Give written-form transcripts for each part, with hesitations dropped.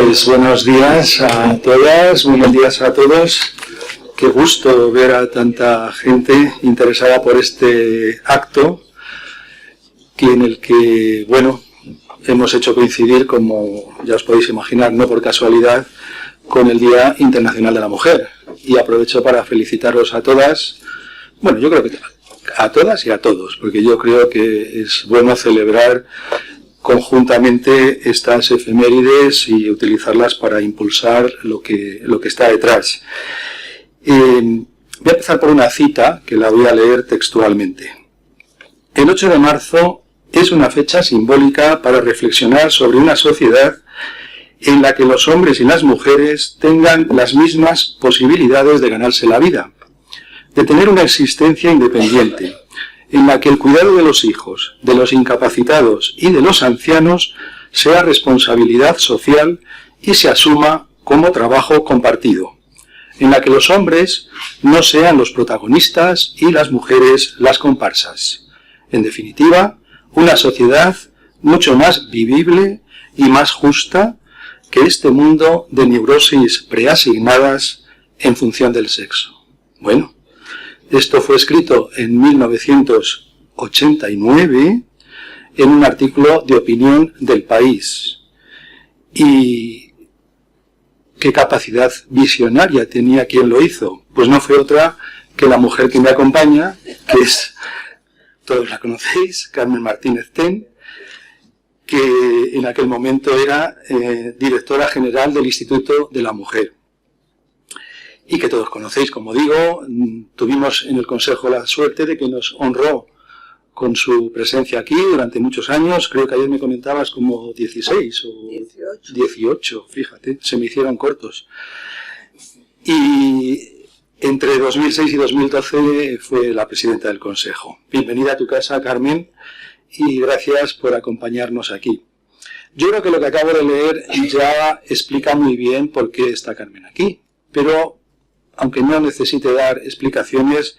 Pues buenos días a todas, buenos días a todos. Qué gusto ver a tanta gente interesada por este acto, en el que, bueno, hemos hecho coincidir, como ya os podéis imaginar, no por casualidad, con el Día Internacional de la Mujer. Y aprovecho para felicitaros a todas, bueno, yo creo que a todas y a todos, porque yo creo que es bueno celebrar conjuntamente estas efemérides y utilizarlas para impulsar lo que está detrás. Voy a empezar por una cita que la voy a leer textualmente. El 8 de marzo es una fecha simbólica para reflexionar sobre una sociedad en la que los hombres y las mujeres tengan las mismas posibilidades de ganarse la vida, de tener una existencia independiente, en la que el cuidado de los hijos, de los incapacitados y de los ancianos sea responsabilidad social y se asuma como trabajo compartido, en la que los hombres no sean los protagonistas y las mujeres las comparsas. En definitiva, una sociedad mucho más vivible y más justa que este mundo de neurosis preasignadas en función del sexo. Bueno, esto fue escrito en 1989 en un artículo de opinión del País. ¿Y qué capacidad visionaria tenía quien lo hizo? Pues no fue otra que la mujer que me acompaña, que es, todos la conocéis, Carmen Martínez Ten, que en aquel momento era directora general del Instituto de la Mujer. Y que todos conocéis, como digo, tuvimos en el Consejo la suerte de que nos honró con su presencia aquí durante muchos años. Creo que ayer me comentabas como 16 o 18, fíjate, se me hicieron cortos. Y entre 2006 y 2012 fue la presidenta del Consejo. Bienvenida a tu casa, Carmen, y gracias por acompañarnos aquí. Yo creo que lo que acabo de leer ya explica muy bien por qué está Carmen aquí, pero aunque no necesite dar explicaciones,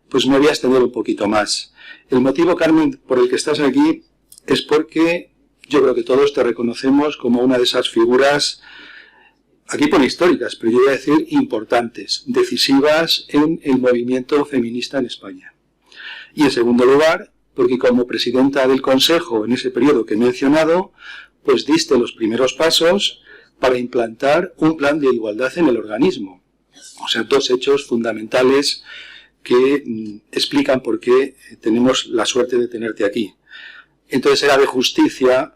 pues me voy a extender un poquito más. El motivo, Carmen, por el que estás aquí es porque yo creo que todos te reconocemos como una de esas figuras, aquí pone históricas, pero yo voy a decir importantes, decisivas en el movimiento feminista en España. Y en segundo lugar, porque como presidenta del Consejo en ese periodo que he mencionado, pues diste los primeros pasos para implantar un plan de igualdad en el organismo. O sea, dos hechos fundamentales que explican por qué tenemos la suerte de tenerte aquí. Entonces era de justicia,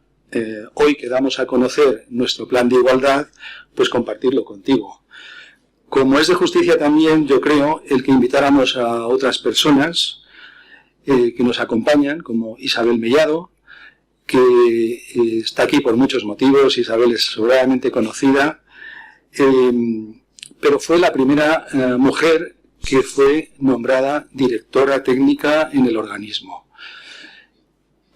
hoy que damos a conocer nuestro plan de igualdad, pues compartirlo contigo. Como es de justicia también, yo creo, el que invitáramos a otras personas que nos acompañan, como Isabel Mellado, que está aquí por muchos motivos. Isabel es sobradamente conocida, pero fue la primera mujer que fue nombrada directora técnica en el organismo.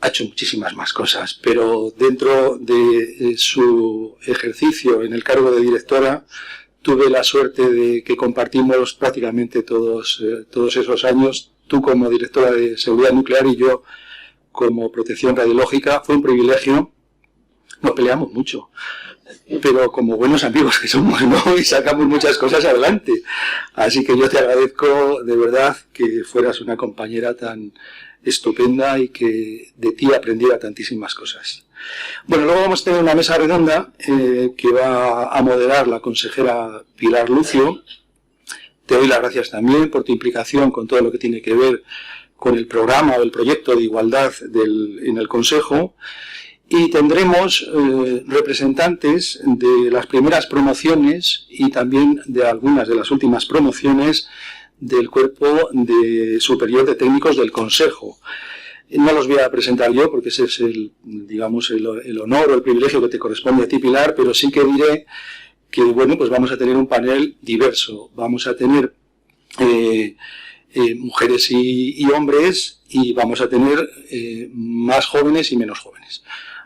Ha hecho muchísimas más cosas, pero dentro de su ejercicio en el cargo de directora, tuve la suerte de que compartimos prácticamente todos esos años, tú como directora de seguridad nuclear y yo como protección radiológica. Fue un privilegio, nos peleamos mucho, pero como buenos amigos que somos, ¿no? Y sacamos muchas cosas adelante. Así que yo te agradezco de verdad que fueras una compañera tan estupenda y que de ti aprendiera tantísimas cosas. Bueno, luego vamos a tener una mesa redonda que va a moderar la consejera Pilar Lucio. Te doy las gracias también por tu implicación con todo lo que tiene que ver con el programa o el proyecto de igualdad en el Consejo. Y tendremos representantes de las primeras promociones y también de algunas de las últimas promociones del Cuerpo Superior de Técnicos del Consejo. No los voy a presentar yo porque ese es el honor o el privilegio que te corresponde a ti, Pilar, pero sí que diré que, bueno, pues vamos a tener un panel diverso. Vamos a tener mujeres y hombres, y vamos a tener más jóvenes y menos jóvenes.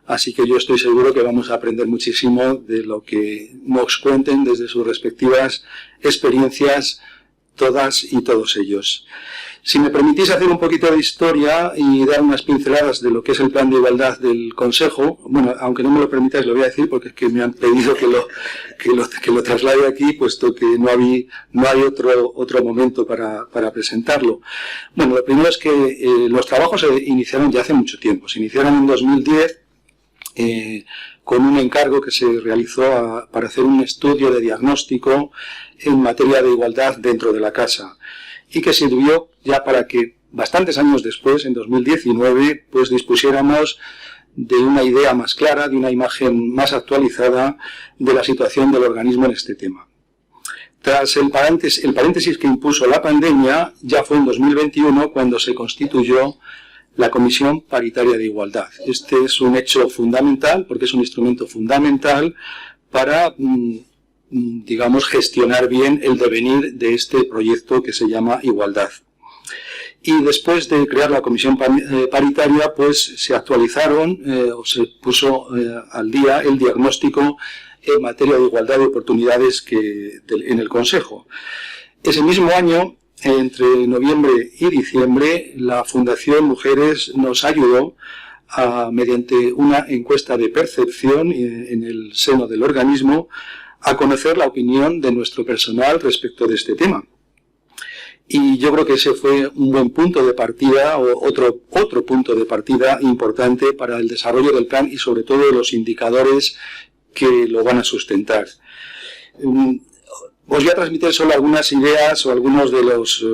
Así que yo estoy seguro que vamos a aprender muchísimo de lo que nos cuenten desde sus respectivas experiencias, todas y todos ellos. Si me permitís hacer un poquito de historia y dar unas pinceladas de lo que es el plan de igualdad del Consejo, bueno, aunque no me lo permitáis lo voy a decir porque es que me han pedido que lo traslade aquí, puesto que no hay otro momento para presentarlo. Bueno, lo primero es que los trabajos se iniciaron ya hace mucho tiempo. Se iniciaron en 2010 con un encargo que se realizó para hacer un estudio de diagnóstico en materia de igualdad dentro de la casa, y que sirvió ya para que bastantes años después, en 2019, pues dispusiéramos de una idea más clara, de una imagen más actualizada de la situación del organismo en este tema. Tras el paréntesis que impuso la pandemia, ya fue en 2021 cuando se constituyó la Comisión Paritaria de Igualdad. Este es un hecho fundamental, porque es un instrumento fundamental para digamos, gestionar bien el devenir de este proyecto que se llama Igualdad. Y después de crear la comisión paritaria, pues se actualizaron o se puso al día el diagnóstico en materia de igualdad de oportunidades en el Consejo. Ese mismo año, entre noviembre y diciembre, la Fundación Mujeres nos ayudó mediante una encuesta de percepción en el seno del organismo, a conocer la opinión de nuestro personal respecto de este tema. Y yo creo que ese fue un buen punto de partida, o otro punto de partida importante para el desarrollo del plan y sobre todo de los indicadores que lo van a sustentar. Os voy a transmitir solo algunas ideas o algunos de los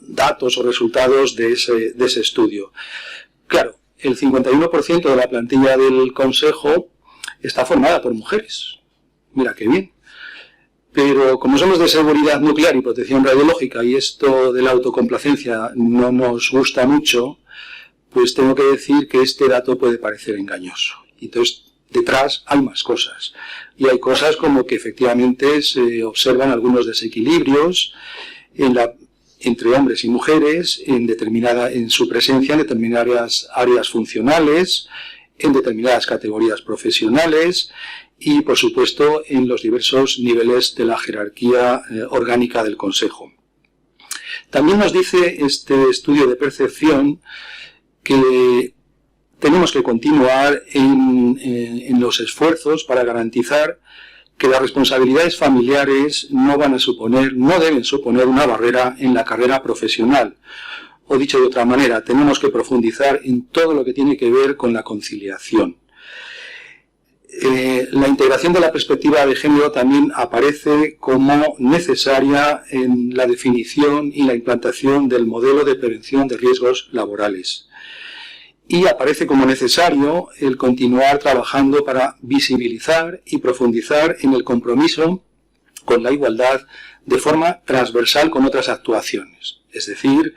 datos o resultados de ese estudio. Claro, el 51% de la plantilla del Consejo está formada por mujeres. Mira qué bien. Pero como somos de seguridad nuclear y protección radiológica y esto de la autocomplacencia no nos gusta mucho, pues tengo que decir que este dato puede parecer engañoso. Entonces, detrás hay más cosas. Y hay cosas como que efectivamente se observan algunos desequilibrios entre hombres y mujeres en su presencia en determinadas áreas funcionales, en determinadas categorías profesionales, y, por supuesto, en los diversos niveles de la jerarquía orgánica del Consejo. También nos dice este estudio de percepción que tenemos que continuar en los esfuerzos para garantizar que las responsabilidades familiares no deben suponer una barrera en la carrera profesional. O dicho de otra manera, tenemos que profundizar en todo lo que tiene que ver con la conciliación. La integración de la perspectiva de género también aparece como necesaria en la definición y la implantación del modelo de prevención de riesgos laborales. Y aparece como necesario el continuar trabajando para visibilizar y profundizar en el compromiso con la igualdad de forma transversal con otras actuaciones. Es decir,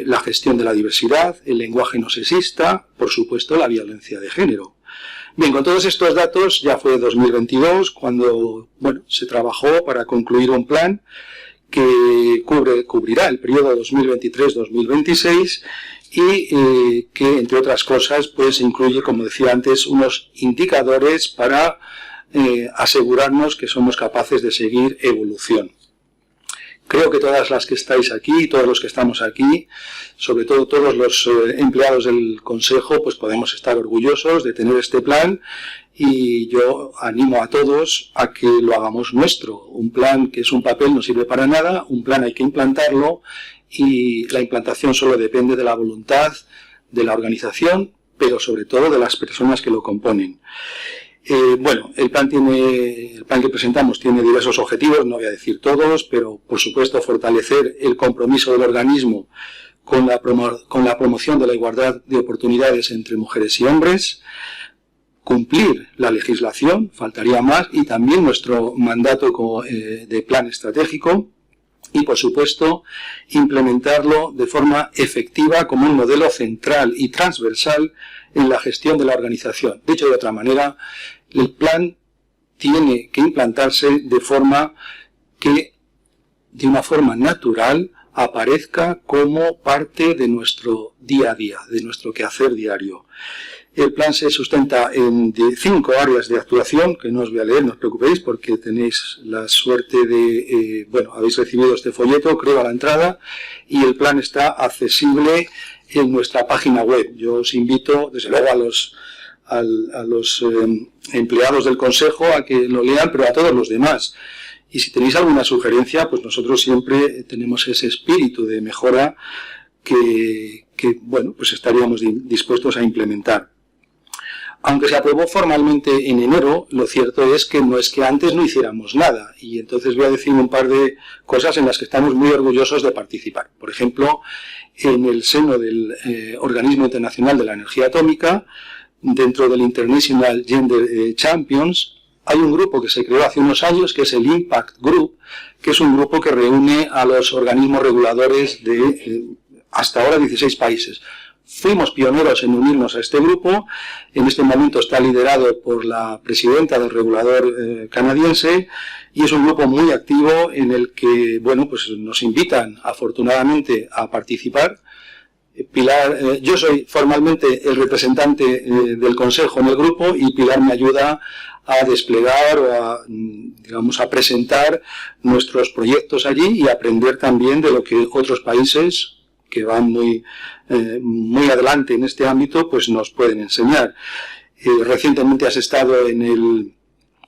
la gestión de la diversidad, el lenguaje no sexista, por supuesto la violencia de género. Bien, con todos estos datos ya fue 2022 cuando se trabajó para concluir un plan que cubrirá el periodo 2023-2026 y que, entre otras cosas, pues incluye, como decía antes, unos indicadores para asegurarnos que somos capaces de seguir evolución. Creo que todas las que estáis aquí, todos los que estamos aquí, sobre todo todos los empleados del Consejo, pues podemos estar orgullosos de tener este plan y yo animo a todos a que lo hagamos nuestro. Un plan que es un papel no sirve para nada, un plan hay que implantarlo y la implantación solo depende de la voluntad de la organización, pero sobre todo de las personas que lo componen. El plan que presentamos tiene diversos objetivos, no voy a decir todos, pero por supuesto fortalecer el compromiso del organismo con la promoción de la igualdad de oportunidades entre mujeres y hombres, cumplir la legislación, faltaría más, y también nuestro mandato de plan estratégico, y por supuesto implementarlo de forma efectiva como un modelo central y transversal en la gestión de la organización. Dicho de otra manera, el plan tiene que implantarse de una forma natural, aparezca como parte de nuestro día a día, de nuestro quehacer diario. El plan se sustenta en 5 áreas de actuación, que no os voy a leer, no os preocupéis, porque tenéis la suerte de, habéis recibido este folleto, creo, a la entrada, y el plan está accesible en nuestra página web. Yo os invito, desde luego, a los empleados del Consejo a que lo lean, pero a todos los demás. Y si tenéis alguna sugerencia, pues nosotros siempre tenemos ese espíritu de mejora que pues estaríamos dispuestos a implementar. Aunque se aprobó formalmente en enero, lo cierto es que no es que antes no hiciéramos nada. Y entonces voy a decir un par de cosas en las que estamos muy orgullosos de participar. Por ejemplo, en el seno del Organismo Internacional de la Energía Atómica, dentro del International Gender Champions, hay un grupo que se creó hace unos años, que es el Impact Group, que es un grupo que reúne a los organismos reguladores de hasta ahora 16 países. Fuimos pioneros en unirnos a este grupo. En este momento está liderado por la presidenta del regulador canadiense y es un grupo muy activo en el que, pues nos invitan afortunadamente a participar. Pilar, yo soy formalmente el representante del Consejo en el grupo y Pilar me ayuda a desplegar o a presentar nuestros proyectos allí y aprender también de lo que otros países que van muy adelante en este ámbito, pues nos pueden enseñar. Recientemente has estado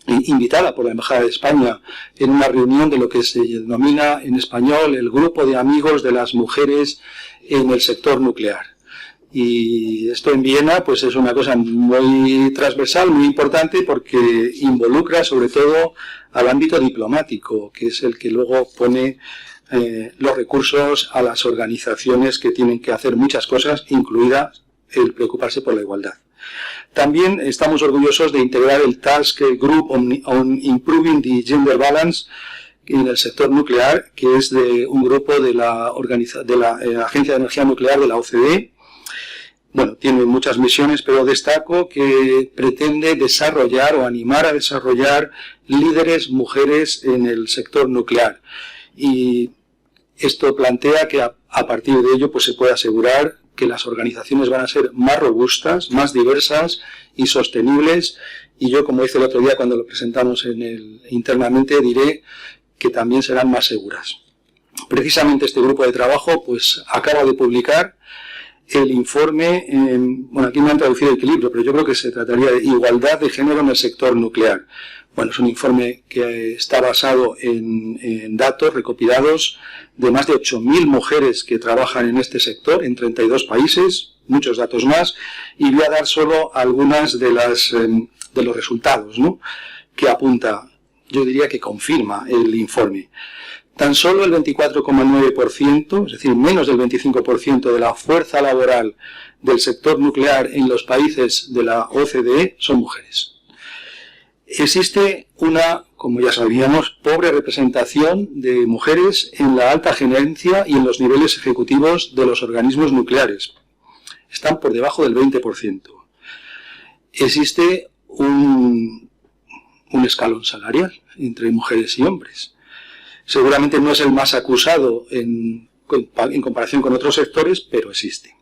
invitada por la Embajada de España en una reunión de lo que se denomina en español el Grupo de Amigos de las Mujeres en el Sector Nuclear. Y esto en Viena pues es una cosa muy transversal, muy importante, porque involucra sobre todo al ámbito diplomático, que es el que luego pone los recursos a las organizaciones que tienen que hacer muchas cosas, incluida el preocuparse por la igualdad. También estamos orgullosos de integrar el Task Group on Improving the Gender Balance en el sector nuclear, que es de un grupo de la Agencia de Energía Nuclear de la OCDE. Tiene muchas misiones, pero destaco que pretende desarrollar o animar a desarrollar líderes mujeres en el sector nuclear. Y esto plantea que a partir de ello pues se puede asegurar que las organizaciones van a ser más robustas, más diversas y sostenibles. Y yo, como hice el otro día cuando lo presentamos internamente, diré que también serán más seguras. Precisamente este grupo de trabajo pues acaba de publicar el informe, aquí me han traducido equilibrio, pero yo creo que se trataría de igualdad de género en el sector nuclear. Es un informe que está basado en datos recopilados de más de 8.000 mujeres que trabajan en este sector en 32 países, muchos datos más, y voy a dar solo algunas de los resultados, ¿no?, que apunta, yo diría que confirma el informe. Tan solo el 24,9%, es decir, menos del 25% de la fuerza laboral del sector nuclear en los países de la OCDE son mujeres. Existe una, como ya sabíamos, pobre representación de mujeres en la alta gerencia y en los niveles ejecutivos de los organismos nucleares. Están por debajo del 20%. Existe un escalón salarial entre mujeres y hombres. Seguramente no es el más acusado en comparación con otros sectores, pero existe.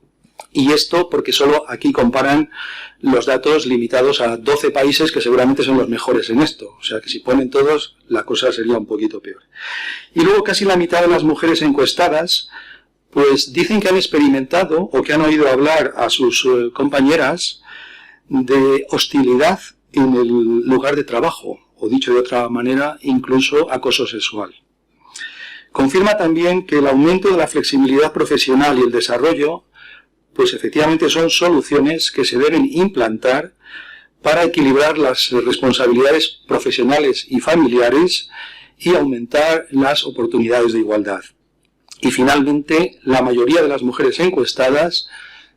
Y esto porque solo aquí comparan los datos limitados a 12 países que seguramente son los mejores en esto. O sea que si ponen todos, la cosa sería un poquito peor. Y luego casi la mitad de las mujeres encuestadas pues dicen que han experimentado o que han oído hablar a sus compañeras de hostilidad en el lugar de trabajo, o dicho de otra manera, incluso acoso sexual. Confirma también que el aumento de la flexibilidad profesional y el desarrollo pues efectivamente son soluciones que se deben implantar para equilibrar las responsabilidades profesionales y familiares y aumentar las oportunidades de igualdad. Y finalmente, la mayoría de las mujeres encuestadas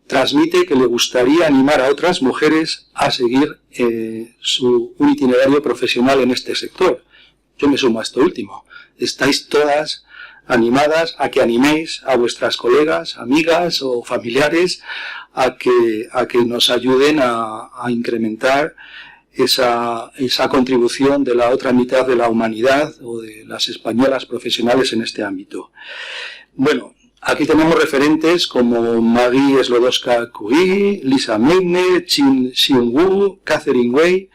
transmite que le gustaría animar a otras mujeres a seguir un itinerario profesional en este sector. Yo me sumo a esto último. Estáis todas animadas a que animéis a vuestras colegas, amigas o familiares a que nos ayuden a incrementar esa contribución de la otra mitad de la humanidad o de las españolas profesionales en este ámbito. Bueno, aquí tenemos referentes como Marie Sklodowska-Curie, Lisa Meitner, Chin Xiong-Wu, Catherine Wei,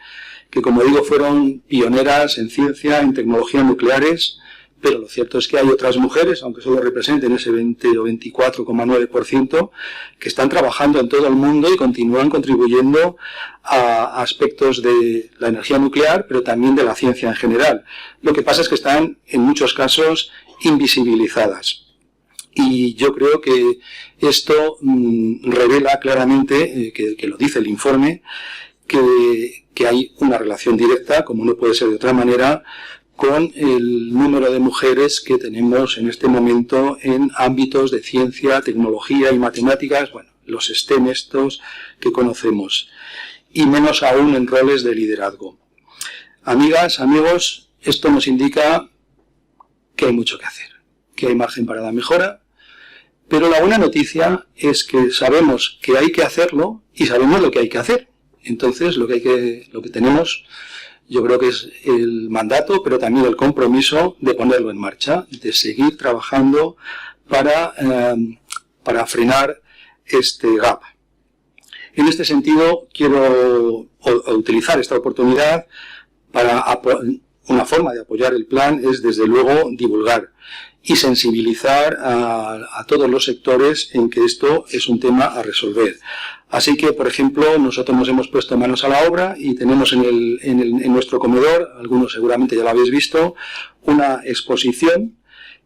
que como digo fueron pioneras en ciencia, en tecnologías nucleares, pero lo cierto es que hay otras mujeres, aunque solo representen ese 20 o 24,9%, que están trabajando en todo el mundo y continúan contribuyendo a aspectos de la energía nuclear, pero también de la ciencia en general. Lo que pasa es que están, en muchos casos, invisibilizadas. Y yo creo que esto revela claramente, que lo dice el informe, que hay una relación directa, como no puede ser de otra manera, con el número de mujeres que tenemos en este momento en ámbitos de ciencia, tecnología y matemáticas, bueno, los STEM estos que conocemos, y menos aún en roles de liderazgo. Amigas, amigos, esto nos indica que hay mucho que hacer, que hay margen para la mejora, pero la buena noticia es que sabemos que hay que hacerlo y sabemos lo que hay que hacer. Entonces, lo que tenemos, yo creo que es el mandato, pero también el compromiso de ponerlo en marcha, de seguir trabajando para frenar este gap. En este sentido, quiero utilizar esta oportunidad para una forma de apoyar el plan es, desde luego, divulgar y sensibilizar a todos los sectores en que esto es un tema a resolver. Así que, por ejemplo, nosotros nos hemos puesto manos a la obra y tenemos en nuestro comedor, algunos seguramente ya lo habéis visto, una exposición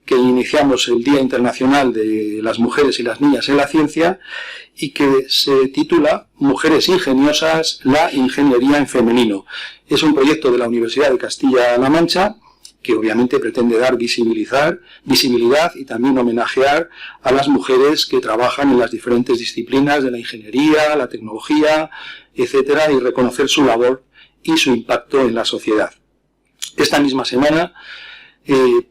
que iniciamos el Día Internacional de las Mujeres y las Niñas en la Ciencia y que se titula Mujeres Ingeniosas, la ingeniería en femenino. Es un proyecto de la Universidad de Castilla-La Mancha que obviamente pretende dar visibilidad y también homenajear a las mujeres que trabajan en las diferentes disciplinas de la ingeniería, la tecnología, etcétera, y reconocer su labor y su impacto en la sociedad. Esta misma semana,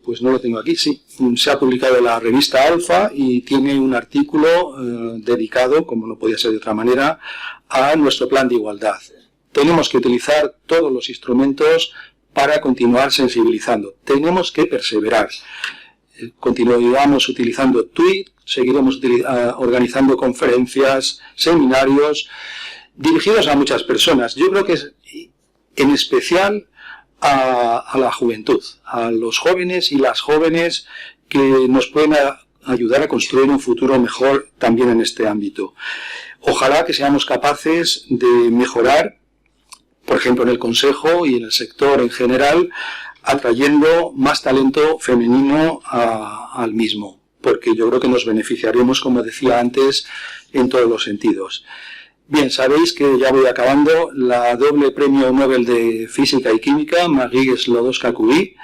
pues no lo tengo aquí, sí, se ha publicado en la revista Alfa y tiene un artículo dedicado, como no podía ser de otra manera, a nuestro plan de igualdad. Tenemos que utilizar todos los instrumentos para continuar sensibilizando. Tenemos que perseverar. Continuaremos utilizando tweets, seguiremos organizando conferencias, seminarios, dirigidos a muchas personas. Yo creo que es en especial a la juventud, a los jóvenes y las jóvenes que nos pueden ayudar a construir un futuro mejor también en este ámbito. Ojalá que seamos capaces de mejorar, por ejemplo, en el Consejo y en el sector en general, atrayendo más talento femenino al mismo, porque yo creo que nos beneficiaremos, como decía antes, en todos los sentidos. Bien, sabéis que ya voy acabando, la doble premio Nobel de Física y Química, Marie Sklodowska-Curie,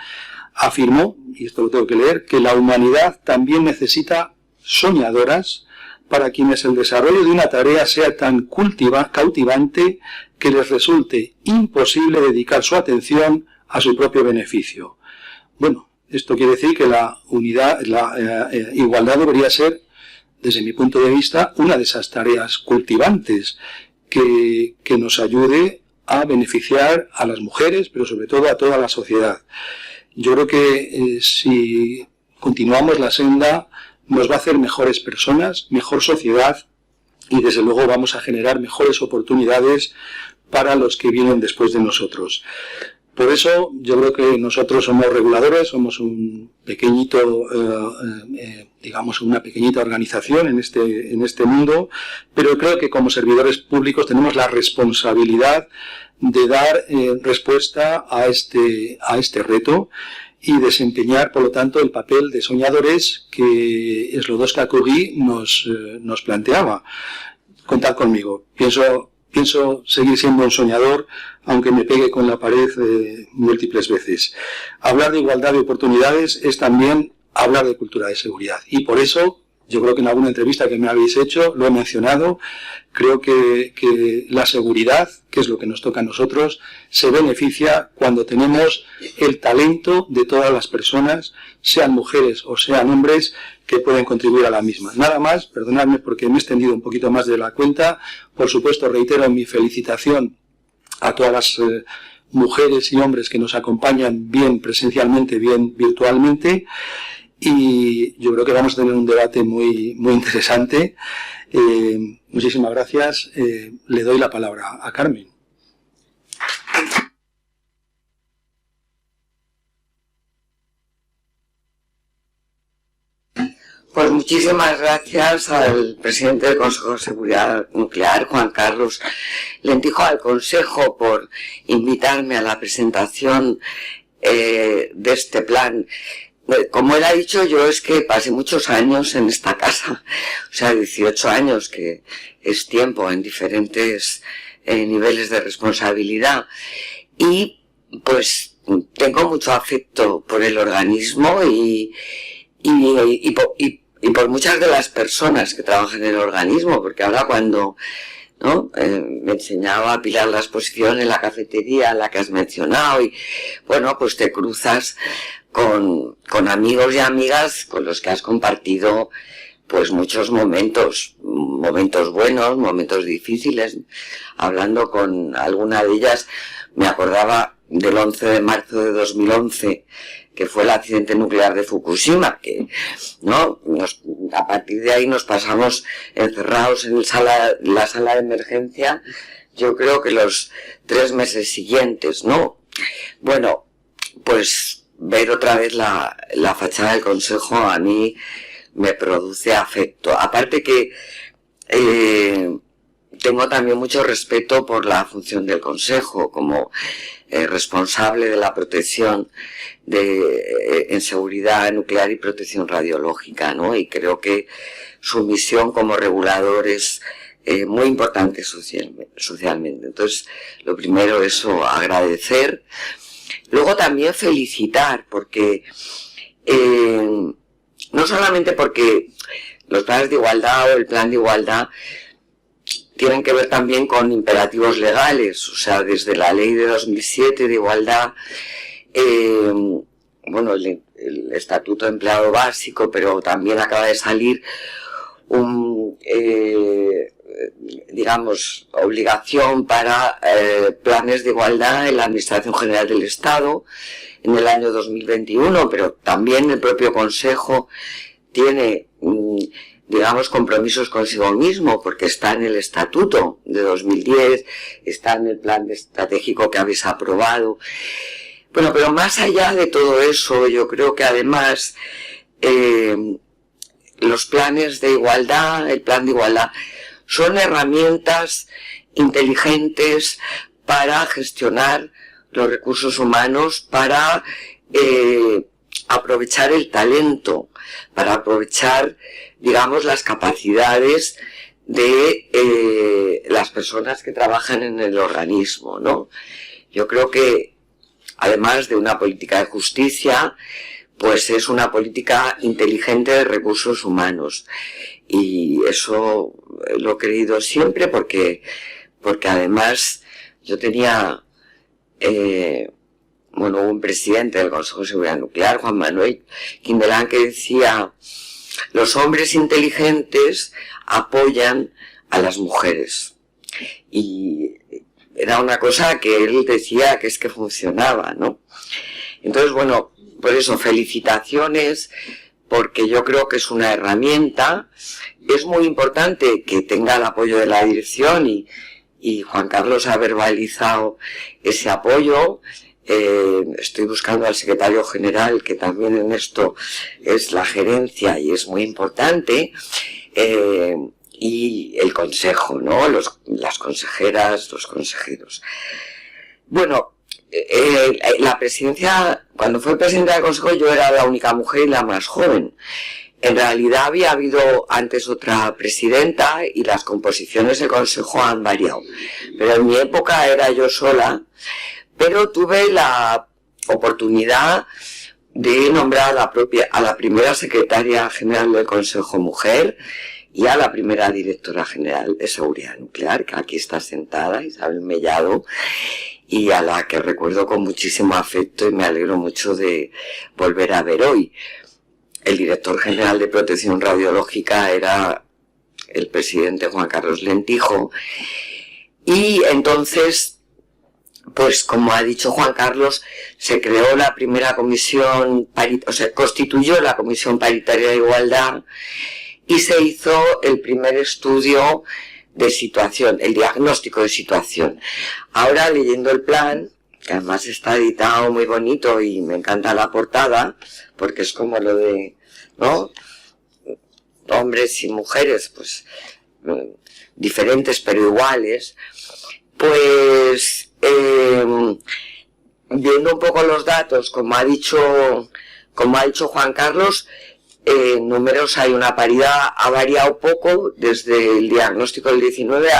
afirmó, y esto lo tengo que leer, que la humanidad también necesita soñadoras para quienes el desarrollo de una tarea sea tan cautivante que les resulte imposible dedicar su atención a su propio beneficio. Bueno, esto quiere decir que la igualdad debería ser, desde mi punto de vista, una de esas tareas cultivantes que nos ayude a beneficiar a las mujeres, pero sobre todo a toda la sociedad. Yo creo que si continuamos la senda, nos va a hacer mejores personas, mejor sociedad y desde luego vamos a generar mejores oportunidades para los que vienen después de nosotros. Por eso yo creo que nosotros somos reguladores, somos un pequeñito, digamos una pequeñita organización en este mundo, pero creo que como servidores públicos tenemos la responsabilidad de dar respuesta a este reto y desempeñar, por lo tanto, el papel de soñadores que Sklodowska-Curie nos planteaba. Contad conmigo. Pienso seguir siendo un soñador, aunque me pegue con la pared múltiples veces. Hablar de igualdad de oportunidades es también hablar de cultura de seguridad. Y por eso, yo creo que en alguna entrevista que me habéis hecho, lo he mencionado, creo que la seguridad, que es lo que nos toca a nosotros, se beneficia cuando tenemos el talento de todas las personas, sean mujeres o sean hombres, que pueden contribuir a la misma. Nada más, perdonadme porque me he extendido un poquito más de la cuenta. Por supuesto, reitero mi felicitación a todas las mujeres y hombres que nos acompañan, bien presencialmente, bien virtualmente. y yo creo que vamos a tener un debate muy interesante. Muchísimas gracias. Le doy la palabra a Carmen. Pues muchísimas gracias al presidente del Consejo de Seguridad Nuclear, Juan Carlos Lentijo, al Consejo por invitarme a la presentación de este plan. Como él ha dicho, yo es que pasé muchos años en esta casa, o sea, 18 años, que es tiempo en diferentes niveles de responsabilidad, y pues tengo mucho afecto por el organismo y por muchas de las personas que trabajan en el organismo, porque ahora cuando me enseñaba a Pilar la exposición en la cafetería, la que has mencionado, y bueno, pues te cruzas con amigos y amigas con los que has compartido pues muchos momentos buenos, momentos difíciles. Hablando con alguna de ellas, me acordaba del 11 de marzo de 2011, que fue el accidente nuclear de Fukushima, que a partir de ahí nos pasamos encerrados en la sala de emergencia, yo creo que los 3 meses siguientes, ¿no? Bueno, pues ver otra vez la fachada del Consejo a mí me produce afecto. Aparte que tengo también mucho respeto por la función del Consejo como responsable de la protección en seguridad nuclear y protección radiológica, ¿no? Y creo que su misión como regulador es muy importante socialmente. Entonces, lo primero, eso, agradecer. Luego también felicitar, porque no solamente porque los planes de igualdad o el plan de igualdad tienen que ver también con imperativos legales, o sea, desde la ley de 2007 de igualdad, bueno, el Estatuto de Empleado Básico, pero también acaba de salir digamos, obligación para planes de igualdad en la Administración General del Estado en el año 2021, pero también el propio Consejo tiene, digamos, compromisos consigo mismo, porque está en el Estatuto de 2010, está en el plan estratégico que habéis aprobado. Bueno, pero más allá de todo eso, yo creo que además los planes de igualdad, el plan de igualdad, son herramientas inteligentes para gestionar los recursos humanos, para aprovechar el talento, para aprovechar, digamos, las capacidades de las personas que trabajan en el organismo, ¿no? Yo creo que, además de una política de justicia, pues es una política inteligente de recursos humanos. Y eso lo he creído siempre porque además yo tenía un presidente del Consejo de Seguridad Nuclear, Juan Manuel Quindelán, que decía: los hombres inteligentes apoyan a las mujeres. Y era una cosa que él decía que es que funcionaba, ¿no? Entonces, bueno, por eso, felicitaciones, porque yo creo que es una herramienta. Es muy importante que tenga el apoyo de la dirección y Juan Carlos ha verbalizado ese apoyo. Estoy buscando al secretario general, que también en esto es la gerencia y es muy importante, y el consejo, ¿no? Las consejeras, los consejeros. Bueno, la presidencia, cuando fue presidenta del consejo, yo era la única mujer y la más joven. En realidad había habido antes otra presidenta y las composiciones del consejo han variado, pero en mi época era yo sola. Pero tuve la oportunidad de nombrar a la primera secretaria general del Consejo Mujer y a la primera directora general de Seguridad Nuclear, que aquí está sentada, Isabel Mellado, y a la que recuerdo con muchísimo afecto y me alegro mucho de volver a ver hoy. El director general de Protección Radiológica era el presidente Juan Carlos Lentijo, y entonces pues como ha dicho Juan Carlos, se creó la primera comisión, o sea, constituyó la Comisión Paritaria de Igualdad y se hizo el primer estudio de situación, el diagnóstico de situación. Ahora, leyendo el plan, que además está editado muy bonito y me encanta la portada, porque es como lo de, ¿no?, hombres y mujeres, pues diferentes pero iguales, pues viendo un poco los datos, como ha dicho Juan Carlos, números hay una paridad, ha variado poco desde el diagnóstico del 19,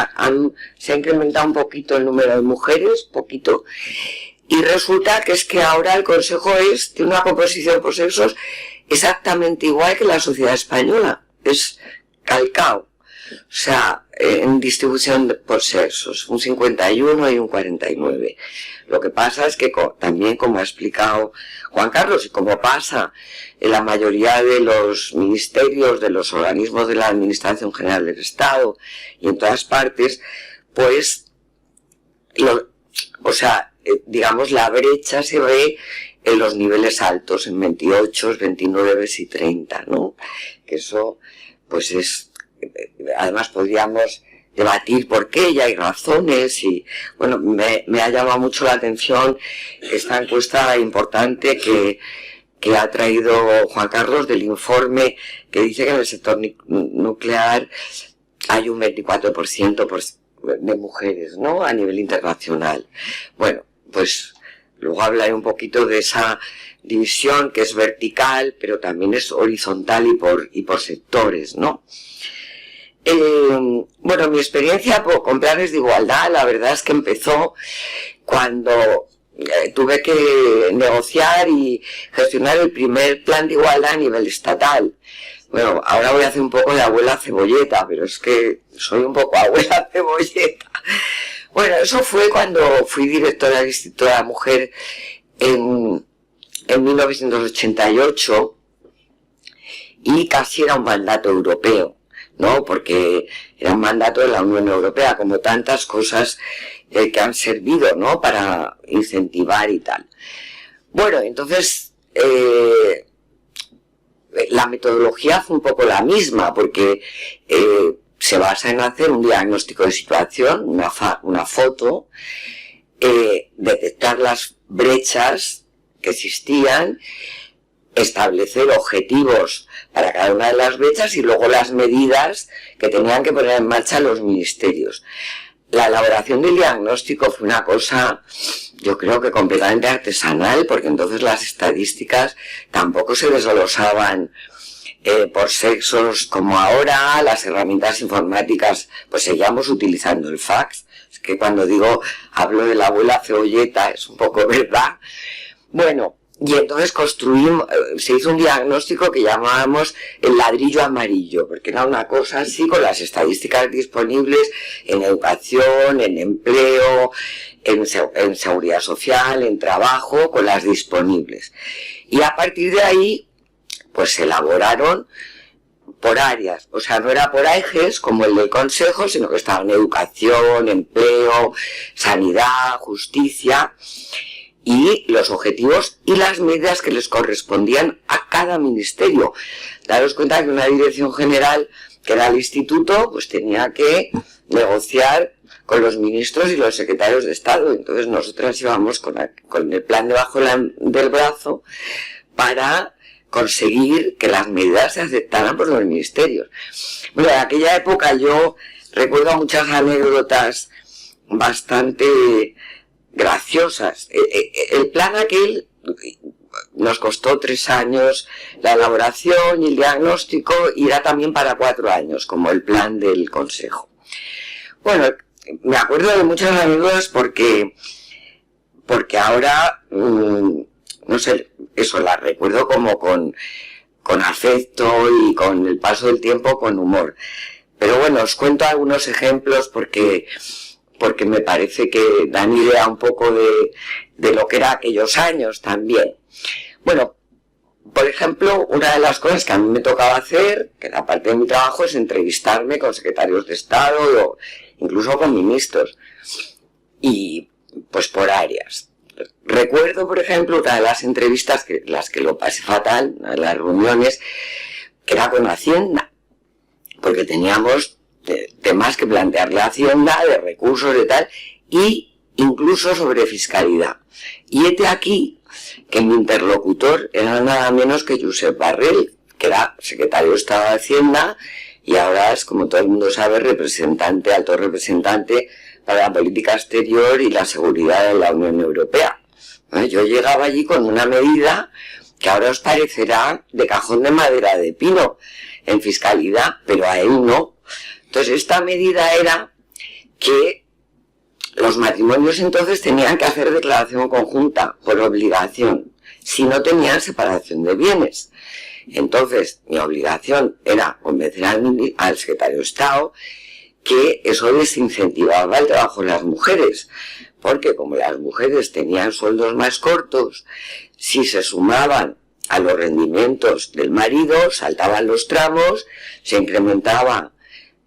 se ha incrementado un poquito el número de mujeres, poquito, y resulta que es que ahora el Consejo tiene una composición por sexos exactamente igual que la sociedad española, es calcao. O sea, en distribución por sexos, un 51 y un 49. Lo que pasa es que también, como ha explicado Juan Carlos, y como pasa en la mayoría de los ministerios, de los organismos de la Administración General del Estado y en todas partes, pues, digamos, la brecha se ve en los niveles altos, en 28, 29 y 30, ¿no? Que eso, pues es... Además podríamos debatir por qué, y hay razones, y bueno, me ha llamado mucho la atención esta encuesta importante que ha traído Juan Carlos del informe, que dice que en el sector nuclear hay un 24% de mujeres, ¿no?, a nivel internacional. Bueno, pues luego hablaré un poquito de esa división que es vertical, pero también es horizontal y por sectores, ¿no? Bueno, mi experiencia con planes de igualdad, la verdad es que empezó cuando tuve que negociar y gestionar el primer plan de igualdad a nivel estatal. Bueno, ahora voy a hacer un poco de abuela cebolleta, pero es que soy un poco abuela cebolleta. Bueno, eso fue cuando fui directora del Instituto de la Mujer en 1988 y casi era un mandato europeo, ¿no? Porque era un mandato de la Unión Europea, como tantas cosas que han servido, ¿no?, para incentivar y tal. Bueno, entonces la metodología fue un poco la misma, porque se basa en hacer un diagnóstico de situación, una foto, detectar las brechas que existían, establecer objetivos para cada una de las brechas y luego las medidas que tenían que poner en marcha los ministerios. La elaboración del diagnóstico fue una cosa, yo creo que completamente artesanal, porque entonces las estadísticas tampoco se desglosaban por sexos como ahora. Las herramientas informáticas, pues seguíamos utilizando el fax. Es que cuando hablo de la abuela cebolleta, es un poco verdad. Bueno, y entonces se hizo un diagnóstico que llamábamos el ladrillo amarillo, porque era una cosa así, con las estadísticas disponibles en educación, en empleo, en seguridad social, en trabajo, con las disponibles. Y a partir de ahí, pues se elaboraron por áreas, o sea, no era por ejes como el del Consejo, sino que estaba en educación, empleo, sanidad, justicia, y los objetivos y las medidas que les correspondían a cada ministerio. Daros cuenta que una dirección general, que era el instituto, pues tenía que negociar con los ministros y los secretarios de Estado. Entonces nosotras íbamos con el plan debajo del brazo para conseguir que las medidas se aceptaran por los ministerios. Bueno, en aquella época yo recuerdo muchas anécdotas bastante graciosas. El plan aquel nos costó 3 años la elaboración y el diagnóstico, y era también para 4 años, como el plan del Consejo. Bueno, me acuerdo de muchas anécdotas porque ahora, no sé, eso las recuerdo como con afecto y con el paso del tiempo con humor. Pero bueno, os cuento algunos ejemplos porque me parece que dan idea un poco de lo que era aquellos años también. Bueno, por ejemplo, una de las cosas que a mí me tocaba hacer, que era parte de mi trabajo, es entrevistarme con secretarios de Estado o incluso con ministros. Y pues por áreas. Recuerdo, por ejemplo, una de las entrevistas, las que lo pasé fatal, una de las reuniones, que era con Hacienda, porque teníamos temas que plantearle a Hacienda, de recursos, de tal, y incluso sobre fiscalidad. Y hete aquí que mi interlocutor era nada menos que Josep Borrell, que era secretario de Estado de Hacienda y ahora es, como todo el mundo sabe, alto representante para la política exterior y la seguridad de la Unión Europea. Yo llegaba allí con una medida que ahora os parecerá de cajón de madera de pino en fiscalidad, pero a él no. Entonces esta medida era que los matrimonios entonces tenían que hacer declaración conjunta por obligación, si no tenían separación de bienes. Entonces mi obligación era convencer al secretario de Estado que eso desincentivaba el trabajo de las mujeres, porque como las mujeres tenían sueldos más cortos, si se sumaban a los rendimientos del marido, saltaban los tramos, se incrementaba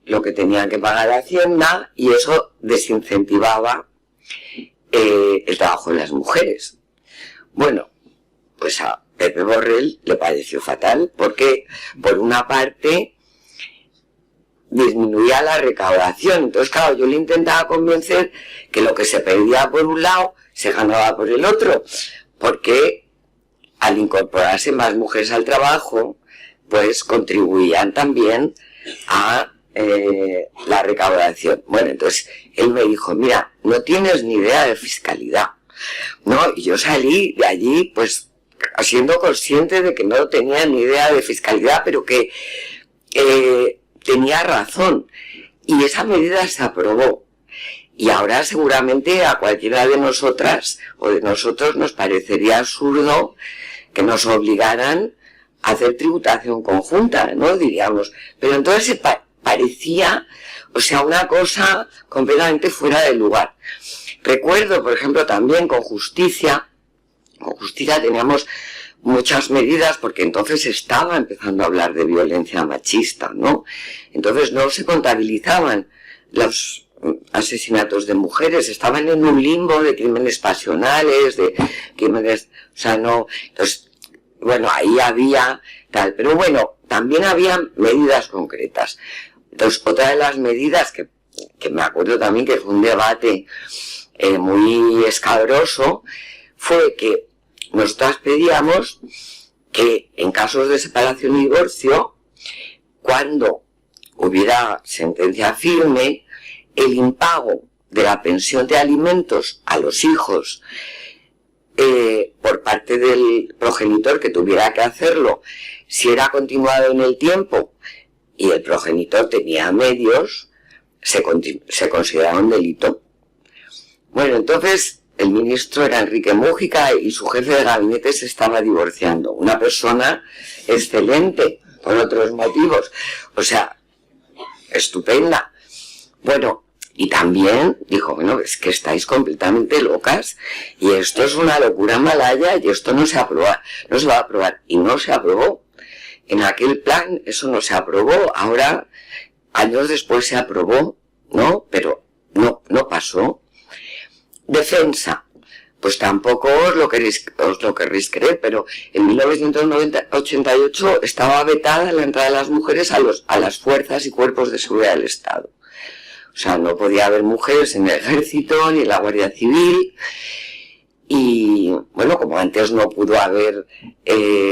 lo que tenían que pagar a Hacienda y eso desincentivaba el trabajo de las mujeres. Bueno, pues a Pepe Borrell le pareció fatal porque, por una parte, disminuía la recaudación. Entonces, claro, yo le intentaba convencer que lo que se perdía por un lado se ganaba por el otro, porque al incorporarse más mujeres al trabajo, pues contribuían también a la recaudación. Bueno, entonces él me dijo, mira, no tienes ni idea de fiscalidad, ¿no? Y yo salí de allí, pues, siendo consciente de que no tenía ni idea de fiscalidad, pero que tenía razón. Y esa medida se aprobó. Y ahora seguramente a cualquiera de nosotras o de nosotros nos parecería absurdo que nos obligaran a hacer tributación conjunta, ¿no? Diríamos. Pero entonces parecía, o sea, una cosa completamente fuera de lugar. Recuerdo, por ejemplo, también con justicia teníamos muchas medidas, porque entonces estaba empezando a hablar de violencia machista, ¿no? Entonces no se contabilizaban los asesinatos de mujeres, estaban en un limbo de crímenes pasionales, de crímenes, o sea, no, entonces, bueno, ahí había tal, pero bueno, también había medidas concretas. Entonces, otra de las medidas que me acuerdo también que fue un debate muy escabroso, fue que nosotras pedíamos que en casos de separación y divorcio, cuando hubiera sentencia firme, el impago de la pensión de alimentos a los hijos por parte del progenitor que tuviera que hacerlo, si era continuado en el tiempo y el progenitor tenía medios, se consideraba un delito. Bueno, entonces el ministro era Enrique Múgica y su jefe de gabinete se estaba divorciando. Una persona excelente, por otros motivos. O sea, estupenda. Bueno, y también dijo, bueno, es que estáis completamente locas y esto es una locura malaya y esto no se va a aprobar. Y no se aprobó. En aquel plan eso no se aprobó. Ahora, años después se aprobó, ¿no? Pero no pasó. Defensa, pues tampoco os lo queréis creer, pero en 1988 estaba vetada la entrada de las mujeres a las fuerzas y cuerpos de seguridad del Estado. O sea, no podía haber mujeres en el ejército ni en la Guardia Civil. Y bueno, como antes no pudo haber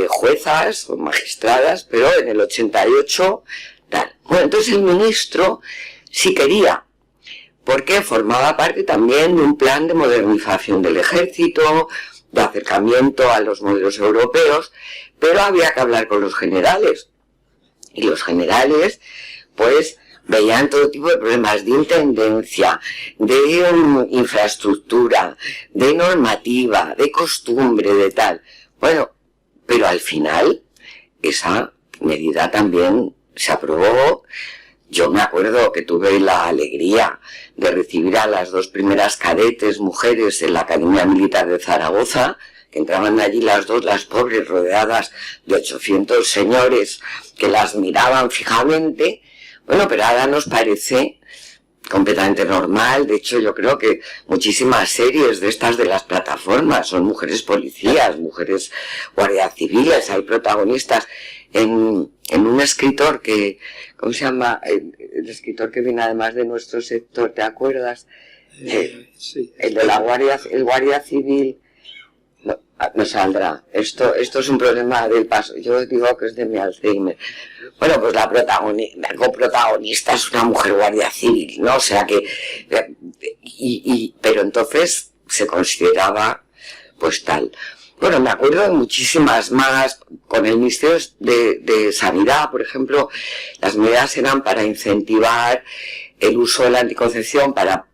juezas o magistradas, pero en el 88 tal. Bueno, entonces el ministro sí quería, porque formaba parte también de un plan de modernización del ejército, de acercamiento a los modelos europeos, pero había que hablar con los generales. Y los generales, pues, veían todo tipo de problemas de intendencia, de infraestructura, de normativa, de costumbre, de tal. Bueno, pero al final esa medida también se aprobó. Yo me acuerdo que tuve la alegría de recibir a las 2 primeras cadetes mujeres en la Academia Militar de Zaragoza, que entraban allí las dos, las pobres, rodeadas de 800 señores que las miraban fijamente. Bueno, pero ahora nos parece completamente normal. De hecho, yo creo que muchísimas series de estas de las plataformas son mujeres policías, mujeres guardias civiles, hay protagonistas. En un escritor que, ¿cómo se llama? El escritor que viene además de nuestro sector, ¿te acuerdas? Sí. El de el guardia civil. No saldrá. Esto es un problema del paso. Yo digo que es de mi Alzheimer. Bueno, pues la coprotagonista es una mujer guardia civil, ¿no? O sea que... pero entonces se consideraba pues tal. Bueno, me acuerdo de muchísimas más. Con el Ministerio de Sanidad, por ejemplo, las medidas eran para incentivar el uso de la anticoncepción, para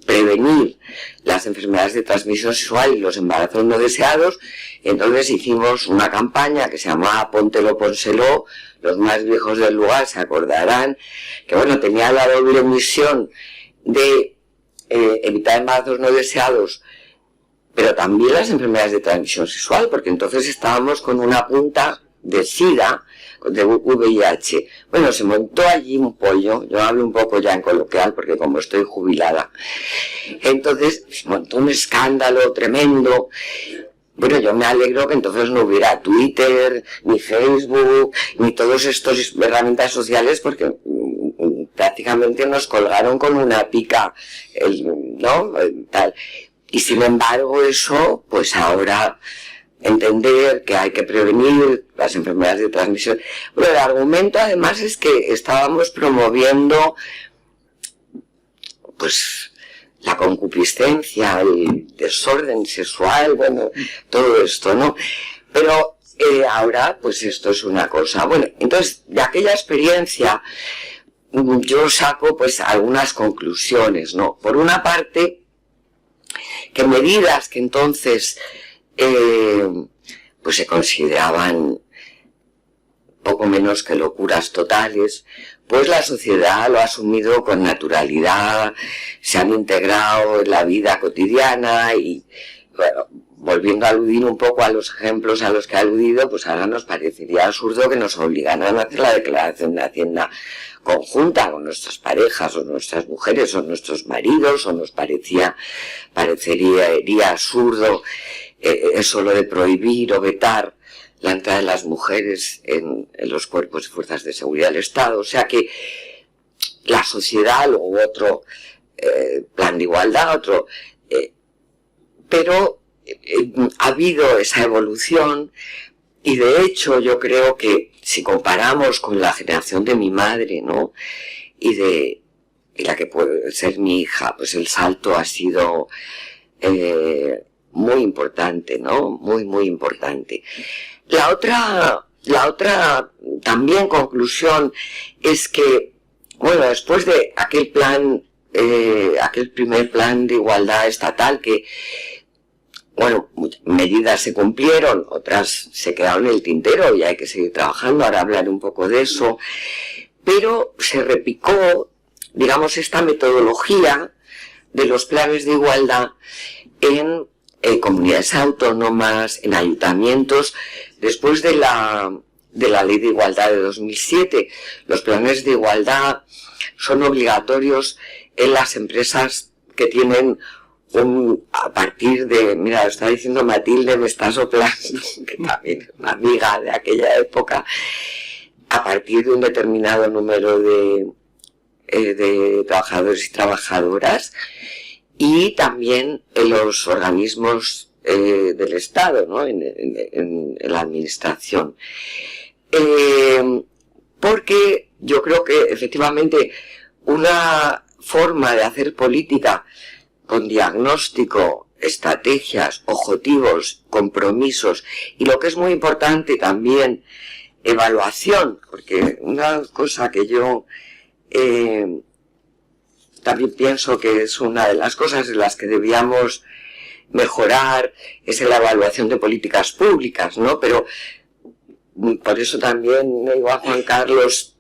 prevenir las enfermedades de transmisión sexual y los embarazos no deseados. Entonces hicimos una campaña que se llamaba Póntelo, Pónselo. Los más viejos del lugar se acordarán que, bueno, tenía la doble misión de evitar embarazos no deseados, pero también las enfermedades de transmisión sexual, porque entonces estábamos con una punta de SIDA, de VIH. Bueno, se montó allí un pollo. Yo hablo un poco ya en coloquial porque como estoy jubilada. Entonces se montó un escándalo tremendo. Bueno, yo me alegro que entonces no hubiera Twitter, ni Facebook, ni todas estas herramientas sociales, porque prácticamente nos colgaron con una pica, ¿no? Tal. Y sin embargo eso, pues ahora... entender que hay que prevenir las enfermedades de transmisión. Bueno, el argumento además es que estábamos promoviendo pues la concupiscencia, el desorden sexual, bueno, todo esto, ¿no? Pero ahora pues esto es una cosa. Bueno, entonces de aquella experiencia yo saco pues algunas conclusiones, ¿no? Por una parte, que medidas que entonces pues se consideraban poco menos que locuras totales, pues la sociedad lo ha asumido con naturalidad, se han integrado en la vida cotidiana y, bueno, volviendo a aludir un poco a los ejemplos a los que he aludido, pues ahora nos parecería absurdo que nos obligaran a hacer la declaración de Hacienda conjunta con nuestras parejas o nuestras mujeres o nuestros maridos, o nos parecería absurdo eso lo de prohibir o vetar la entrada de las mujeres en los cuerpos y fuerzas de seguridad del Estado. O sea que la sociedad, luego otro plan de igualdad, otro... pero ha habido esa evolución y de hecho yo creo que si comparamos con la generación de mi madre, ¿no? y la que puede ser mi hija, pues el salto ha sido... muy importante, ¿no? Muy, muy importante. La otra también conclusión es que, bueno, después de aquel primer plan de igualdad estatal que, bueno, medidas se cumplieron, otras se quedaron en el tintero y hay que seguir trabajando, ahora hablaré un poco de eso, pero se repicó, digamos, esta metodología de los planes de igualdad en comunidades autónomas, en ayuntamientos, después de la Ley de Igualdad de 2007. Los planes de igualdad son obligatorios en las empresas que tienen a partir de, mira, lo está diciendo Matilde, me está soplando, que también es una amiga de aquella época, a partir de un determinado número de trabajadores y trabajadoras, y también en los organismos del Estado, ¿no? en la administración. Porque yo creo que efectivamente una forma de hacer política con diagnóstico, estrategias, objetivos, compromisos y lo que es muy importante también, evaluación, porque una cosa que yo... también pienso que es una de las cosas en las que debíamos mejorar, es en la evaluación de políticas públicas, ¿no? Pero por eso también le digo a Juan Carlos,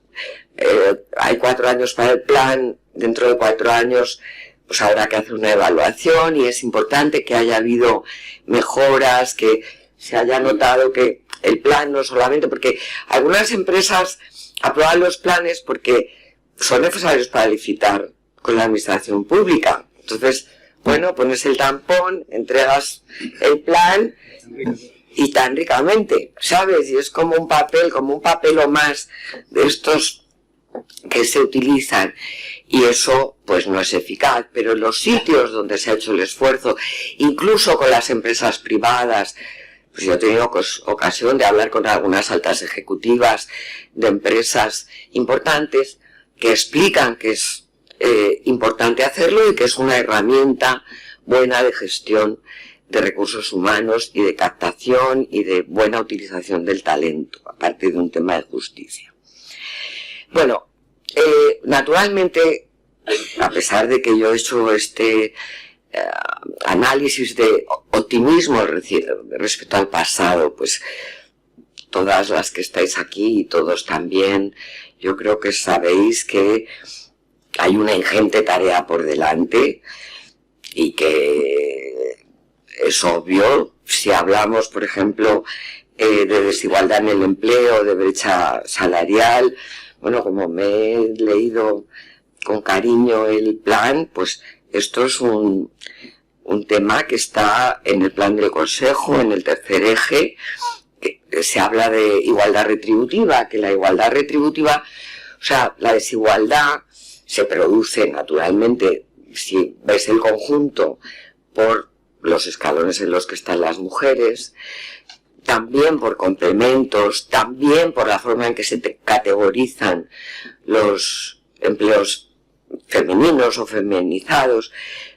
hay 4 años para el plan, dentro de 4 años pues habrá que hacer una evaluación y es importante que haya habido mejoras, que se haya notado que el plan no solamente, porque algunas empresas aprueban los planes porque son necesarios para licitar con la administración pública. Entonces, bueno, pones el tampón, entregas el plan y tan ricamente, ¿sabes? Y es como un papel o más de estos que se utilizan, y eso pues no es eficaz. Pero en los sitios donde se ha hecho el esfuerzo, incluso con las empresas privadas, pues yo he tenido ocasión de hablar con algunas altas ejecutivas de empresas importantes que explican que es importante hacerlo y que es una herramienta buena de gestión de recursos humanos y de captación y de buena utilización del talento, aparte de un tema de justicia. Bueno, naturalmente, a pesar de que yo he hecho este análisis de optimismo respecto al pasado, pues todas las que estáis aquí y todos también, yo creo que sabéis que hay una ingente tarea por delante y que es obvio. Si hablamos, por ejemplo, de desigualdad en el empleo, de brecha salarial, bueno, como me he leído con cariño el plan, pues esto es un tema que está en el plan del Consejo, en el tercer eje, que se habla de igualdad retributiva, que la igualdad retributiva, o sea, la desigualdad se produce naturalmente, si ves el conjunto, por los escalones en los que están las mujeres, también por complementos, también por la forma en que se categorizan los empleos femeninos o feminizados.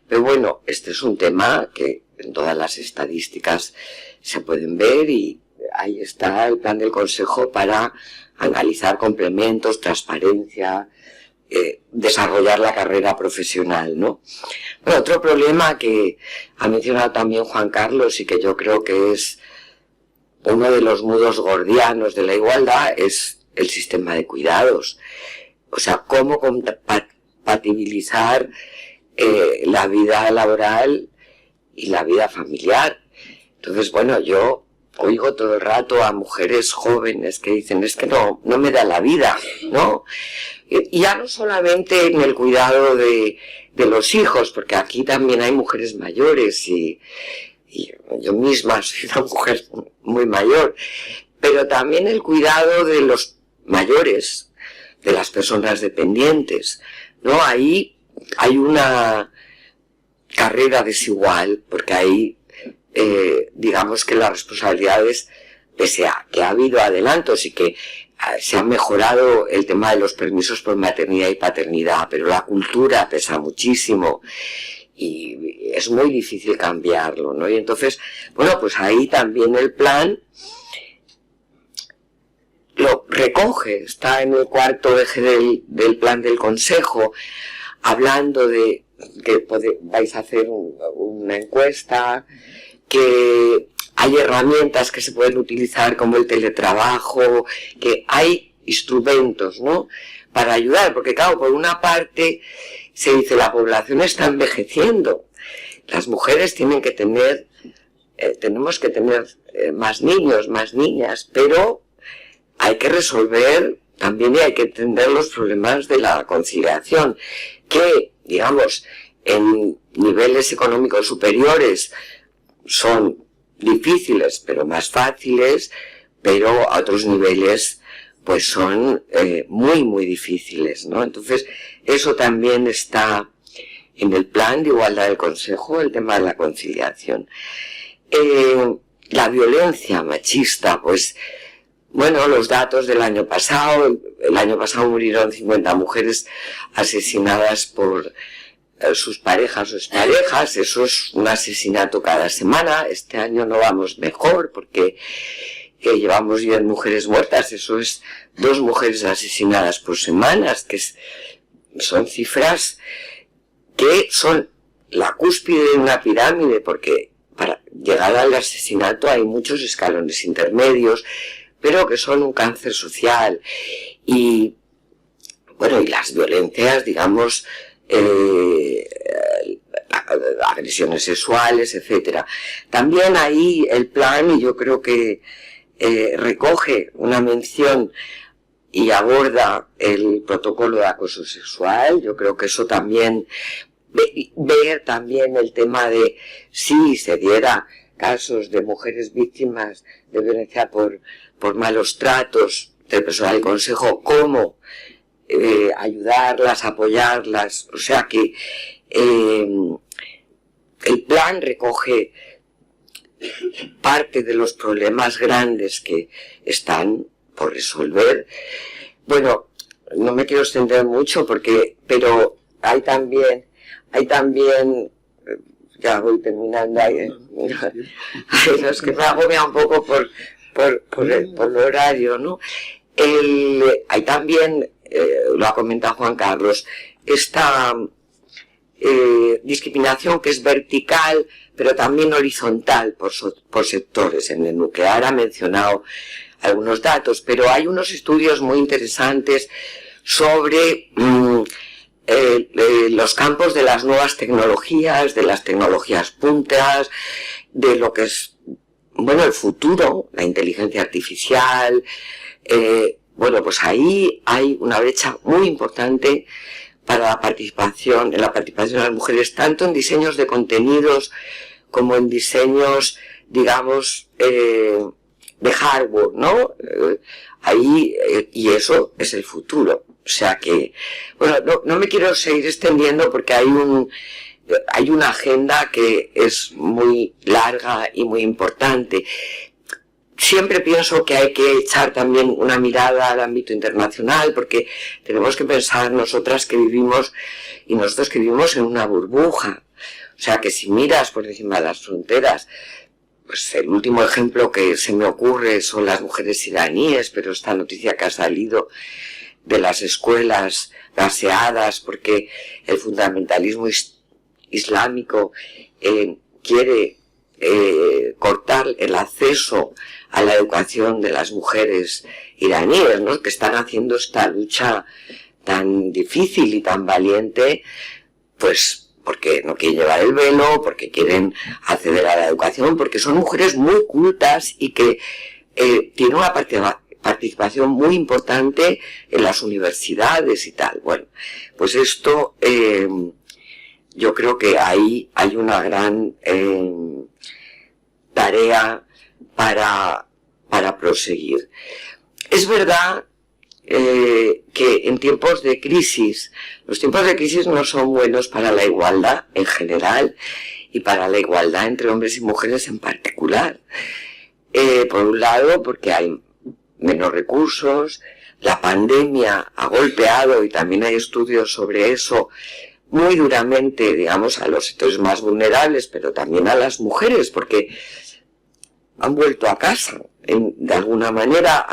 Pero bueno, este es un tema que en todas las estadísticas se pueden ver, y ahí está el plan del Consejo para analizar complementos, transparencia, desarrollar la carrera profesional, ¿no? Pero otro problema que ha mencionado también Juan Carlos y que yo creo que es uno de los nudos gordianos de la igualdad es el sistema de cuidados. O sea, cómo compatibilizar la vida laboral y la vida familiar. Entonces, bueno, yo oigo todo el rato a mujeres jóvenes que dicen, es que no me da la vida, ¿no? Y ya no solamente en el cuidado de los hijos, porque aquí también hay mujeres mayores y yo misma soy una mujer muy mayor, pero también el cuidado de los mayores, de las personas dependientes, ¿no? Ahí hay una carrera desigual, porque ahí digamos que las responsabilidades, pese a que ha habido adelantos y que se ha mejorado el tema de los permisos por maternidad y paternidad, pero la cultura pesa muchísimo y es muy difícil cambiarlo, ¿no? Y entonces, bueno, pues ahí también el plan lo recoge, está en el cuarto eje del plan del Consejo, hablando de que vais a hacer una encuesta, que hay herramientas que se pueden utilizar como el teletrabajo, que hay instrumentos, ¿no?, para ayudar, porque claro, por una parte se dice la población está envejeciendo, las mujeres tienen que tener, tenemos que tener más niños, más niñas, pero hay que resolver también y hay que entender los problemas de la conciliación, que, digamos, en niveles económicos superiores son difíciles, pero más fáciles, pero a otros niveles pues son muy, muy difíciles, ¿no? Entonces, eso también está en el plan de igualdad del Consejo, el tema de la conciliación. La violencia machista, pues, bueno, los datos del año pasado, el año pasado murieron 50 mujeres asesinadas por sus parejas o exparejas, eso es un asesinato cada semana. Este año no vamos mejor porque llevamos 10 mujeres muertas, eso es 2 mujeres asesinadas por semanas, que son cifras que son la cúspide de una pirámide, porque para llegar al asesinato hay muchos escalones intermedios, pero que son un cáncer social. Y bueno, y las violencias, digamos, agresiones sexuales, etcétera. También ahí el plan, y yo creo que recoge una mención y aborda el protocolo de acoso sexual. Yo creo que eso también, ver también el tema de si se diera casos de mujeres víctimas de violencia por malos tratos del personal del consejo, cómo ayudarlas, apoyarlas. O sea que el plan recoge parte de los problemas grandes que están por resolver. Bueno, no me quiero extender mucho pero hay también, ya voy terminando ahí, es que me agobia un poco por el horario, ¿no? Hay también, lo ha comentado Juan Carlos, esta discriminación que es vertical, pero también horizontal por sectores. En el nuclear ha mencionado algunos datos, pero hay unos estudios muy interesantes sobre los campos de las nuevas tecnologías, de las tecnologías punteras, de lo que es, bueno, el futuro, la inteligencia artificial. Bueno, pues ahí hay una brecha muy importante para la participación, en la participación de las mujeres, tanto en diseños de contenidos como en diseños, digamos, de hardware, ¿no? Y eso es el futuro. O sea que, bueno, no me quiero seguir extendiendo porque hay una agenda que es muy larga y muy importante. Siempre pienso que hay que echar también una mirada al ámbito internacional, porque tenemos que pensar nosotras que vivimos, y nosotros que vivimos en una burbuja. O sea que si miras por encima de las fronteras, pues el último ejemplo que se me ocurre son las mujeres iraníes, pero esta noticia que ha salido de las escuelas gaseadas porque el fundamentalismo islámico quiere cortar el acceso a la educación de las mujeres iraníes, ¿no? Que están haciendo esta lucha tan difícil y tan valiente, pues porque no quieren llevar el velo, porque quieren acceder a la educación, porque son mujeres muy cultas y que tienen una participación muy importante en las universidades y tal. Bueno, pues esto yo creo que ahí hay una gran tarea para proseguir. Es verdad que en tiempos de crisis, los tiempos de crisis no son buenos para la igualdad en general y para la igualdad entre hombres y mujeres en particular. Por un lado, porque hay menos recursos, la pandemia ha golpeado, y también hay estudios sobre eso, muy duramente, digamos, a los sectores más vulnerables, pero también a las mujeres, porque han vuelto a casa, de alguna manera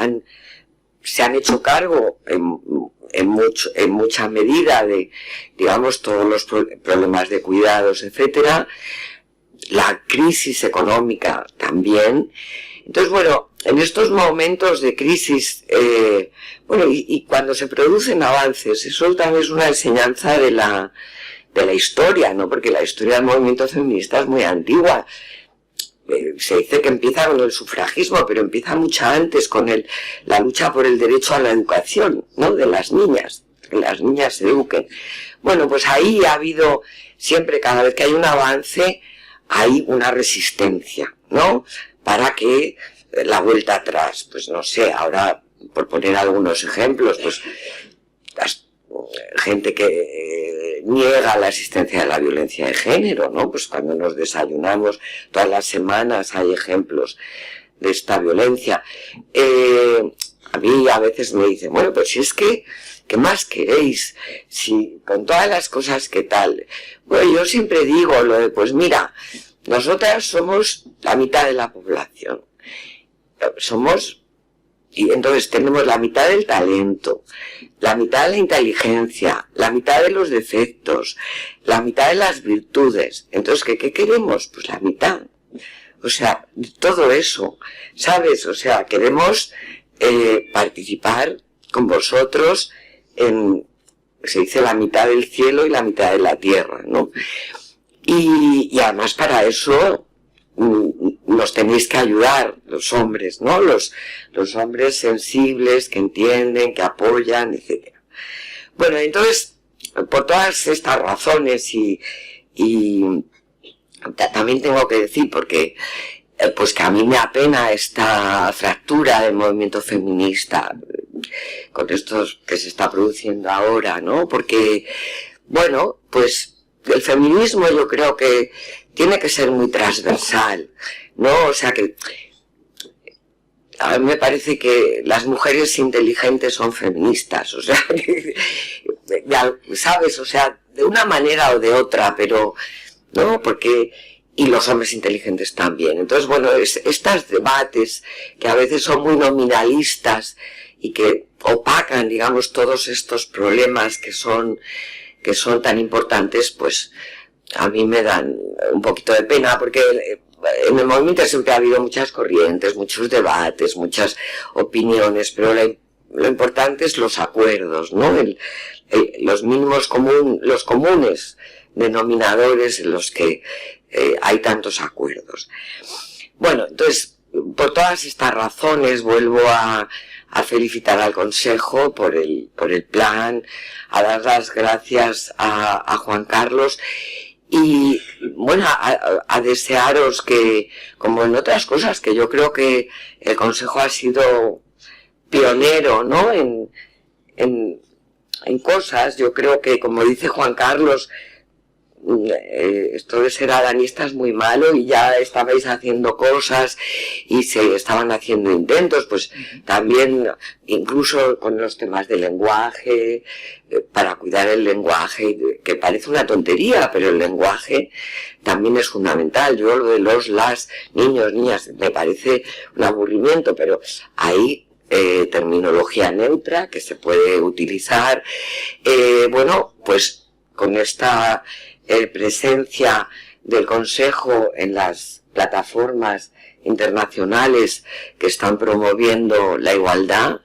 se han hecho cargo en mucha medida de, digamos, todos los problemas de cuidados, etcétera, la crisis económica también. Entonces, bueno, en estos momentos de crisis, bueno, y cuando se producen avances, eso también es una enseñanza de la historia, ¿no? Porque la historia del movimiento feminista es muy antigua. Se dice que empieza con el sufragismo, pero empieza mucho antes con la lucha por el derecho a la educación, ¿no? De las niñas, que las niñas se eduquen. Bueno, pues ahí ha habido siempre, cada vez que hay un avance, hay una resistencia, ¿no? Para que la vuelta atrás, pues no sé, ahora, por poner algunos ejemplos, pues gente que niega la existencia de la violencia de género, ¿no? Pues cuando nos desayunamos todas las semanas hay ejemplos de esta violencia. A mí a veces me dicen, bueno, pues si es que, ¿qué más queréis? Si con todas las cosas que tal. Bueno, yo siempre digo lo de, pues mira, nosotras somos la mitad de la población. Y entonces tenemos la mitad del talento, la mitad de la inteligencia, la mitad de los defectos, la mitad de las virtudes. Entonces, ¿qué queremos? Pues la mitad. O sea, todo eso, ¿sabes? O sea, queremos participar con vosotros en, se dice, la mitad del cielo y la mitad de la tierra, ¿no? Y además para eso nos tenéis que ayudar, los hombres, ¿no? Los hombres sensibles, que entienden, que apoyan, etc. Bueno, entonces, por todas estas razones y también tengo que decir, porque pues que a mí me apena esta fractura del movimiento feminista con esto que se está produciendo ahora, ¿no? Porque, bueno, pues el feminismo yo creo que tiene que ser muy transversal, ¿no? O sea que a mí me parece que las mujeres inteligentes son feministas, o sea, ya sabes, o sea, de una manera o de otra, pero, ¿no? Porque, y los hombres inteligentes también. Entonces, bueno, estos debates que a veces son muy nominalistas y que opacan, digamos, todos estos problemas que son tan importantes, pues a mí me dan un poquito de pena, porque en el movimiento siempre ha habido muchas corrientes, muchos debates, muchas opiniones, pero lo importante es los acuerdos, ¿no? Los mínimos los comunes denominadores en los que hay tantos acuerdos. Bueno, entonces, por todas estas razones vuelvo a felicitar al Consejo por el plan, a dar las gracias a Juan Carlos y, bueno, a desearos que, como en otras cosas, que yo creo que el Consejo ha sido pionero, ¿no? En cosas, yo creo que, como dice Juan Carlos, esto de ser adanista es muy malo y ya estabais haciendo cosas y se estaban haciendo intentos, pues también incluso con los temas del lenguaje, para cuidar el lenguaje, que parece una tontería, pero el lenguaje también es fundamental. Yo lo de las, niños, niñas, me parece un aburrimiento, pero hay terminología neutra que se puede utilizar. Bueno, pues con esta presencia del Consejo en las plataformas internacionales que están promoviendo la igualdad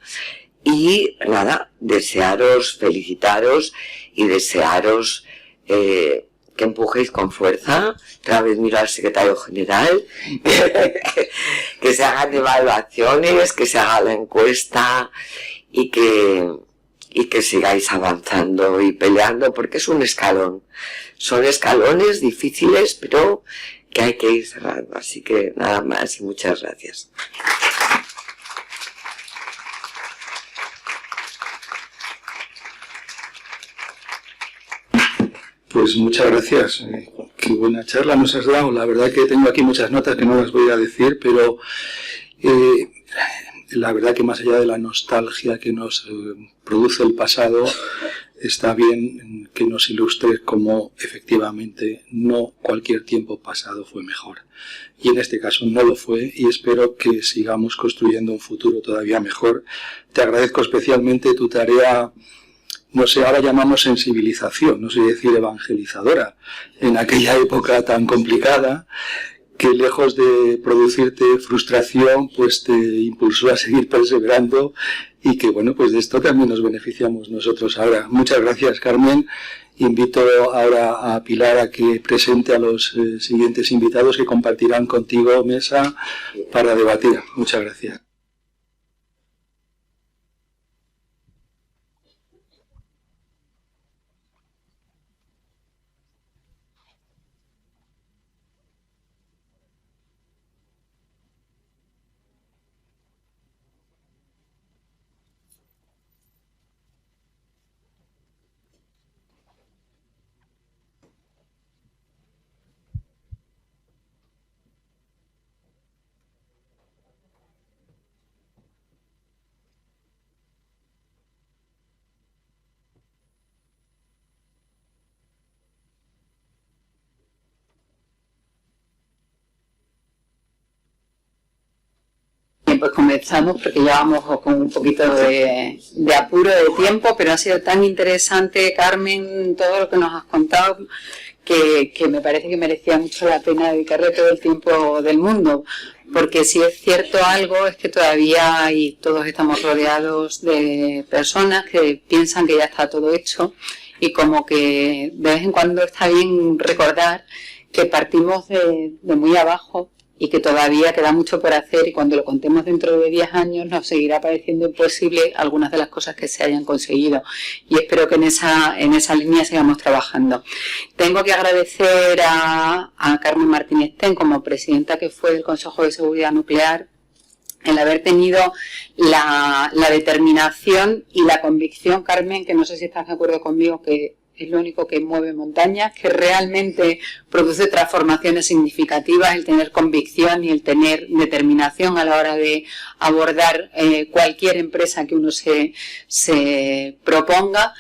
y nada, desearos, felicitaros y desearos que empujéis con fuerza. Otra vez miro al secretario general, que se hagan evaluaciones, que se haga la encuesta y que sigáis avanzando y peleando, porque es un escalón. Son escalones difíciles, pero que hay que ir cerrando. Así que nada más y muchas gracias. Pues muchas gracias. Qué buena charla nos has dado. La verdad que tengo aquí muchas notas que no las voy a decir, pero la verdad que más allá de la nostalgia que nos produce el pasado, está bien que nos ilustres cómo efectivamente no cualquier tiempo pasado fue mejor. Y en este caso no lo fue, y espero que sigamos construyendo un futuro todavía mejor. Te agradezco especialmente tu tarea, no sé, ahora llamamos sensibilización, no sé decir evangelizadora, en aquella época tan complicada, que lejos de producirte frustración, pues te impulsó a seguir perseverando y que, bueno, pues de esto también nos beneficiamos nosotros ahora. Muchas gracias, Carmen. Invito ahora a Pilar a que presente a los siguientes invitados que compartirán contigo mesa para debatir. Muchas gracias. Pues comenzamos porque llevamos con un poquito de apuro de tiempo, pero ha sido tan interesante, Carmen, todo lo que nos has contado, que me parece que merecía mucho la pena dedicarle todo el tiempo del mundo, porque si es cierto algo es que todavía todos estamos rodeados de personas que piensan que ya está todo hecho y como que de vez en cuando está bien recordar que partimos de muy abajo y que todavía queda mucho por hacer, y cuando lo contemos dentro de 10 años nos seguirá pareciendo imposible algunas de las cosas que se hayan conseguido, y espero que en esa línea sigamos trabajando. Tengo que agradecer a Carmen Martínez Ten, como presidenta que fue del Consejo de Seguridad Nuclear, el haber tenido la determinación y la convicción, Carmen, que no sé si estás de acuerdo conmigo, que es lo único que mueve montañas, que realmente produce transformaciones significativas, el tener convicción y el tener determinación a la hora de abordar cualquier empresa que uno se proponga.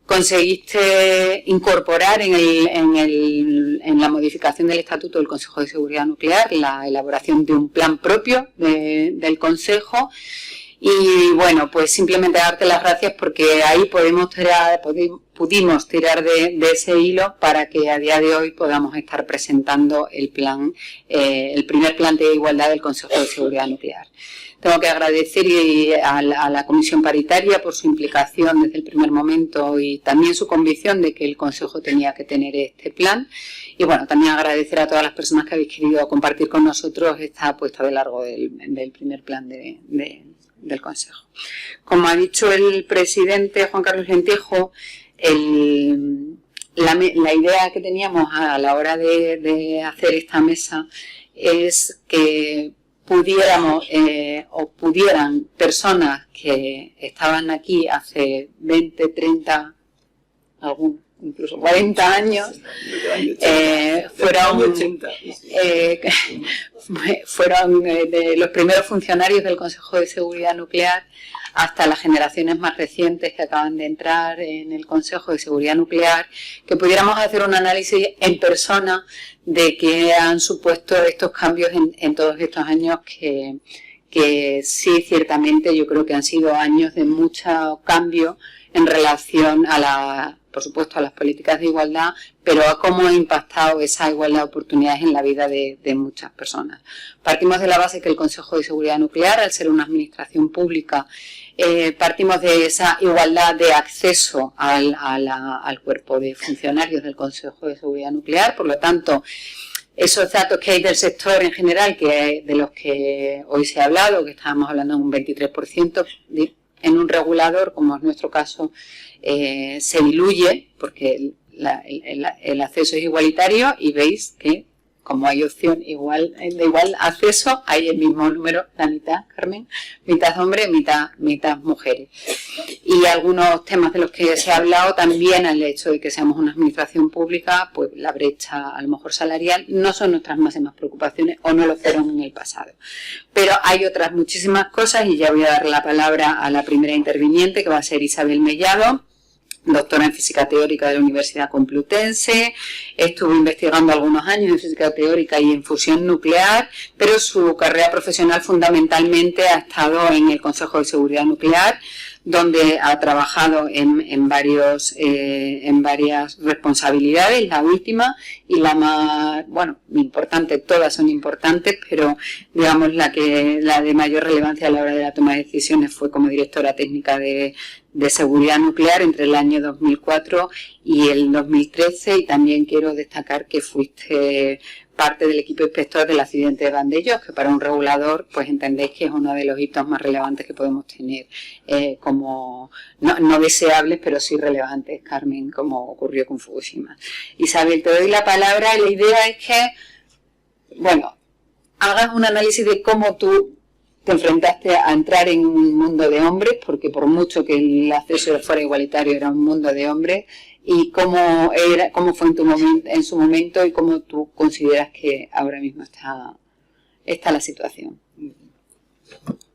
Conseguiste incorporar en la modificación del Estatuto del Consejo de Seguridad Nuclear la elaboración de un plan propio del Consejo. Y bueno, pues simplemente darte las gracias porque ahí pudimos tirar de ese hilo para que a día de hoy podamos estar presentando el primer plan de igualdad del Consejo de Seguridad Nuclear. Tengo que agradecer a la Comisión Paritaria por su implicación desde el primer momento y también su convicción de que el Consejo tenía que tener este plan. Y bueno, también agradecer a todas las personas que habéis querido compartir con nosotros esta puesta de largo del primer plan del Consejo. Como ha dicho el presidente Juan Carlos Lentejo, la idea que teníamos a la hora de hacer esta mesa es que pudieran personas que estaban aquí hace 20, 30, incluso 40 años, fueron de los primeros funcionarios del Consejo de Seguridad Nuclear hasta las generaciones más recientes que acaban de entrar en el Consejo de Seguridad Nuclear, que pudiéramos hacer un análisis en persona de qué han supuesto estos cambios en todos estos años que sí, ciertamente yo creo que han sido años de mucho cambio en relación por supuesto, a las políticas de igualdad, pero a cómo ha impactado esa igualdad de oportunidades en la vida de muchas personas. Partimos de la base que el Consejo de Seguridad Nuclear, al ser una administración pública, partimos de esa igualdad de acceso al cuerpo de funcionarios del Consejo de Seguridad Nuclear. Por lo tanto, esos datos que hay del sector en general, de los que hoy se ha hablado, que estábamos hablando de un 23%, en un regulador, como es nuestro caso, se diluye porque el acceso es igualitario, y veis que como hay opción de igual acceso, hay el mismo número, la mitad, Carmen, mitad hombres, mitad mujeres. Y algunos temas de los que se ha hablado también, al hecho de que seamos una administración pública, pues la brecha a lo mejor salarial no son nuestras máximas preocupaciones, o no lo fueron en el pasado. Pero hay otras muchísimas cosas, y ya voy a dar la palabra a la primera interviniente, que va a ser Isabel Mellado, doctora en física teórica de la Universidad Complutense. Estuvo investigando algunos años en física teórica y en fusión nuclear, pero su carrera profesional fundamentalmente ha estado en el Consejo de Seguridad Nuclear, donde ha trabajado en varias responsabilidades. La última y la más, importante, todas son importantes, pero digamos la de mayor relevancia a la hora de la toma de decisiones fue como directora técnica de seguridad nuclear entre el año 2004 y el 2013, y también quiero destacar que fuiste parte del equipo inspector del accidente de Vandellós, que para un regulador pues entendéis que es uno de los hitos más relevantes que podemos tener, como no deseables, pero sí relevantes, Carmen, como ocurrió con Fukushima. Isabel, te doy la palabra, y la idea es que, hagas un análisis de cómo tú te enfrentaste a entrar en un mundo de hombres, porque por mucho que el acceso fuera igualitario, era un mundo de hombres, y cómo fue en su momento, y cómo tú consideras que ahora mismo está la situación.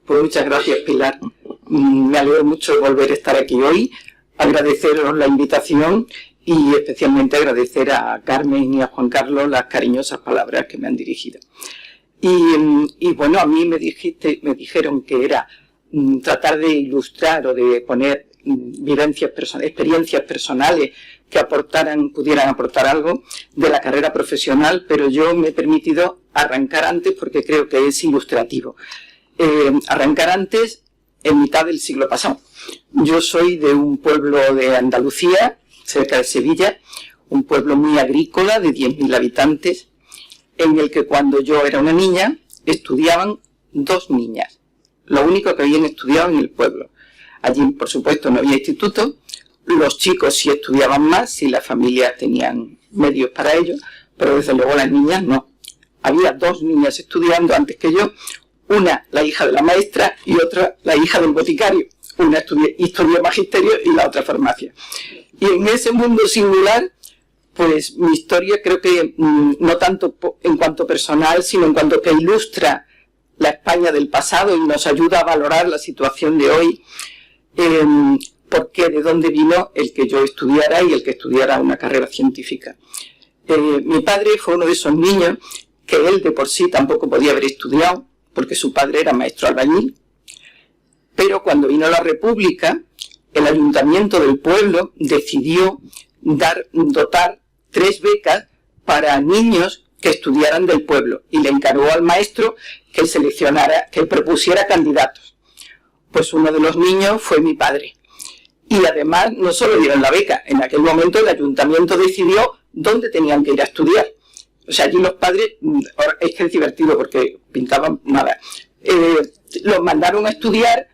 Pues muchas gracias, Pilar. Me alegro mucho de volver a estar aquí hoy, agradeceros la invitación y especialmente agradecer a Carmen y a Juan Carlos las cariñosas palabras que me han dirigido. Y bueno, a mí me dijeron que era tratar de ilustrar o de poner experiencias personales que pudieran aportar algo de la carrera profesional, pero yo me he permitido arrancar antes porque creo que es ilustrativo. Arrancar antes, en mitad del siglo pasado. Yo soy de un pueblo de Andalucía, cerca de Sevilla, un pueblo muy agrícola de 10.000 habitantes, en el que cuando yo era una niña estudiaban 2 niñas, lo único que habían estudiado en el pueblo. Allí, por supuesto, no había instituto, los chicos sí estudiaban más, si las familias tenían medios para ello, pero desde luego las niñas no. Había 2 niñas estudiando antes que yo, una la hija de la maestra y otra la hija del boticario. Una estudió historia magisterio y la otra farmacia. Y en ese mundo singular, pues mi historia creo que no tanto en cuanto personal, sino en cuanto que ilustra la España del pasado y nos ayuda a valorar la situación de hoy, porque de dónde vino el que yo estudiara y el que estudiara una carrera científica. Mi padre fue uno de esos niños que él de por sí tampoco podía haber estudiado, porque su padre era maestro albañil, pero cuando vino la República, el ayuntamiento del pueblo decidió dotar 3 becas para niños que estudiaran del pueblo y le encargó al maestro que que propusiera candidatos. Pues uno de los niños fue mi padre. Y además no solo dieron la beca, en aquel momento el ayuntamiento decidió dónde tenían que ir a estudiar. O sea, allí los padres, ahora es que es divertido porque pintaban nada, los mandaron a estudiar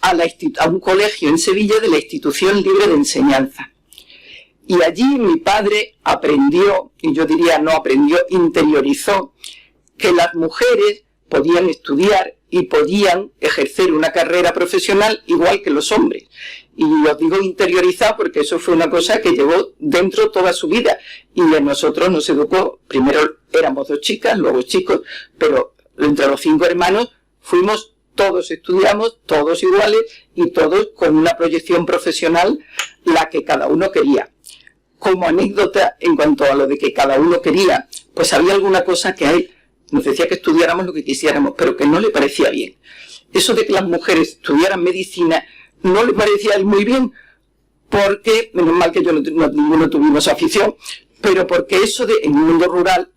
a un colegio en Sevilla de la Institución Libre de Enseñanza. Y allí mi padre aprendió, y yo diría no aprendió, interiorizó, que las mujeres podían estudiar y podían ejercer una carrera profesional igual que los hombres. Y os digo interiorizar porque eso fue una cosa que llevó dentro toda su vida. Y de nosotros nos educó, primero éramos 2 chicas, luego chicos, pero entre los 5 hermanos todos estudiamos, todos iguales y todos con una proyección profesional la que cada uno quería. Como anécdota en cuanto a lo de que cada uno quería, pues había alguna cosa que a él nos decía que estudiáramos lo que quisiéramos, pero que no le parecía bien. Eso de que las mujeres estudiaran medicina no le parecía a él muy bien, porque, menos mal que yo ninguno tuvimos afición, pero porque eso de, en un mundo rural,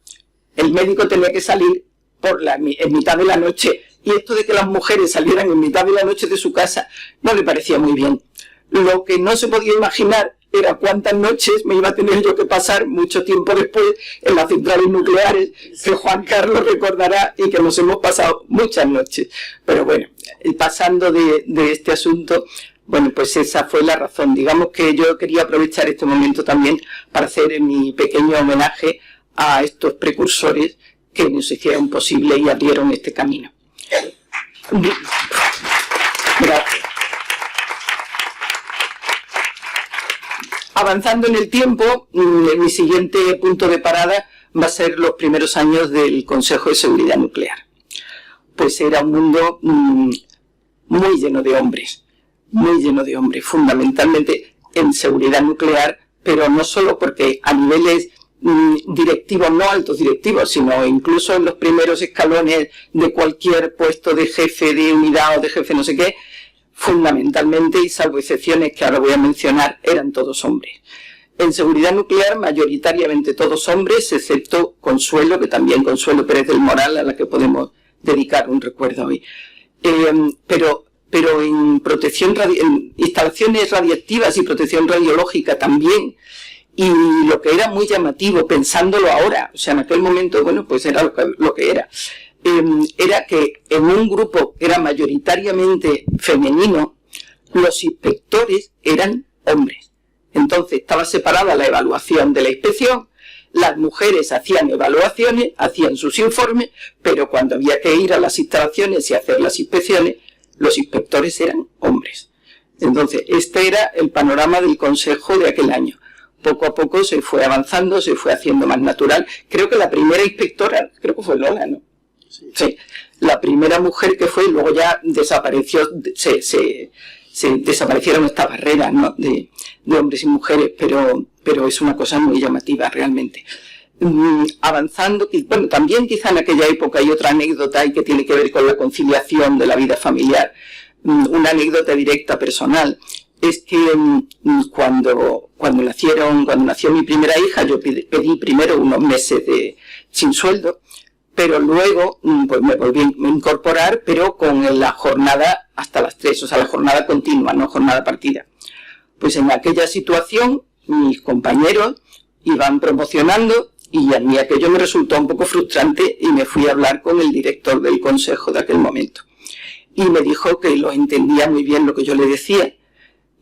el médico tenía que salir en mitad de la noche, y esto de que las mujeres salieran en mitad de la noche de su casa no le parecía muy bien. Lo que no se podía imaginar era cuántas noches me iba a tener yo que pasar mucho tiempo después en las centrales nucleares, que Juan Carlos recordará y que nos hemos pasado muchas noches. Pero bueno, pasando de este asunto, bueno, pues esa fue la razón. Digamos que yo quería aprovechar este momento también para hacer mi pequeño homenaje a estos precursores que nos hicieron posible y abrieron este camino. Gracias. Avanzando en el tiempo, mi siguiente punto de parada va a ser los primeros años del Consejo de Seguridad Nuclear. Pues era un mundo muy lleno de hombres, fundamentalmente en seguridad nuclear, pero no solo porque a niveles directivos, no altos directivos, sino incluso en los primeros escalones de cualquier puesto de jefe de unidad o de jefe no sé qué, fundamentalmente, y salvo excepciones que ahora voy a mencionar, eran todos hombres. En seguridad nuclear, mayoritariamente todos hombres, excepto Consuelo, que también Consuelo Pérez del Moral, a la que podemos dedicar un recuerdo hoy. Pero en en instalaciones radiactivas y protección radiológica también. Y lo que era muy llamativo, pensándolo ahora, o sea, en aquel momento, bueno, pues era lo que era. Era que en un grupo que era mayoritariamente femenino, los inspectores eran hombres. Entonces estaba separada la evaluación de la inspección, las mujeres hacían evaluaciones, hacían sus informes, pero cuando había que ir a las instalaciones y hacer las inspecciones, los inspectores eran hombres. Entonces, este era el panorama del Consejo de aquel año. Poco a poco se fue avanzando, se fue haciendo más natural. Creo que la primera inspectora, creo que fue Lola, ¿no? Sí, la primera mujer que fue, luego ya desapareció, desaparecieron estas barreras, ¿no? de hombres y mujeres, pero es una cosa muy llamativa realmente. Avanzando, bueno, también quizá en aquella época hay otra anécdota y que tiene que ver con la conciliación de la vida familiar. Una anécdota directa personal es que cuando nació mi primera hija, yo pedí primero unos meses sin sueldo, pero luego pues me volví a incorporar, pero con la jornada hasta las 3, o sea, la jornada continua, no jornada partida. Pues en aquella situación mis compañeros iban promocionando Y a mí aquello me resultó un poco frustrante y me fui a hablar con el director del consejo de aquel momento. Y me dijo que lo entendía muy bien lo que yo le decía.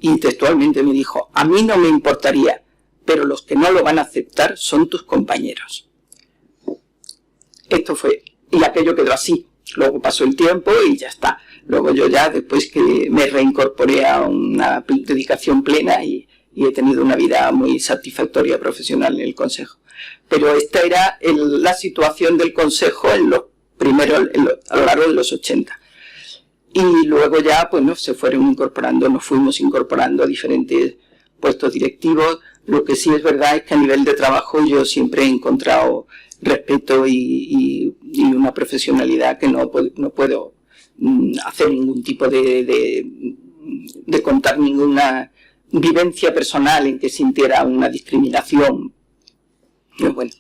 Y textualmente me dijo, a mí no me importaría, pero los que no lo van a aceptar son tus compañeros. Esto fue, y aquello quedó así. Luego pasó el tiempo y ya está. Luego yo ya, después que me reincorporé a una dedicación plena y he tenido una vida muy satisfactoria profesional en el consejo. Pero esta era la situación del consejo en los primeros, a lo largo de los 80. Y luego ya, pues no, se fueron incorporando, nos fuimos incorporando a diferentes puestos directivos. Lo que sí es verdad es que a nivel de trabajo yo siempre he encontrado respeto y una profesionalidad que no puedo hacer ningún tipo de contar ninguna vivencia personal en que sintiera una discriminación. Bueno,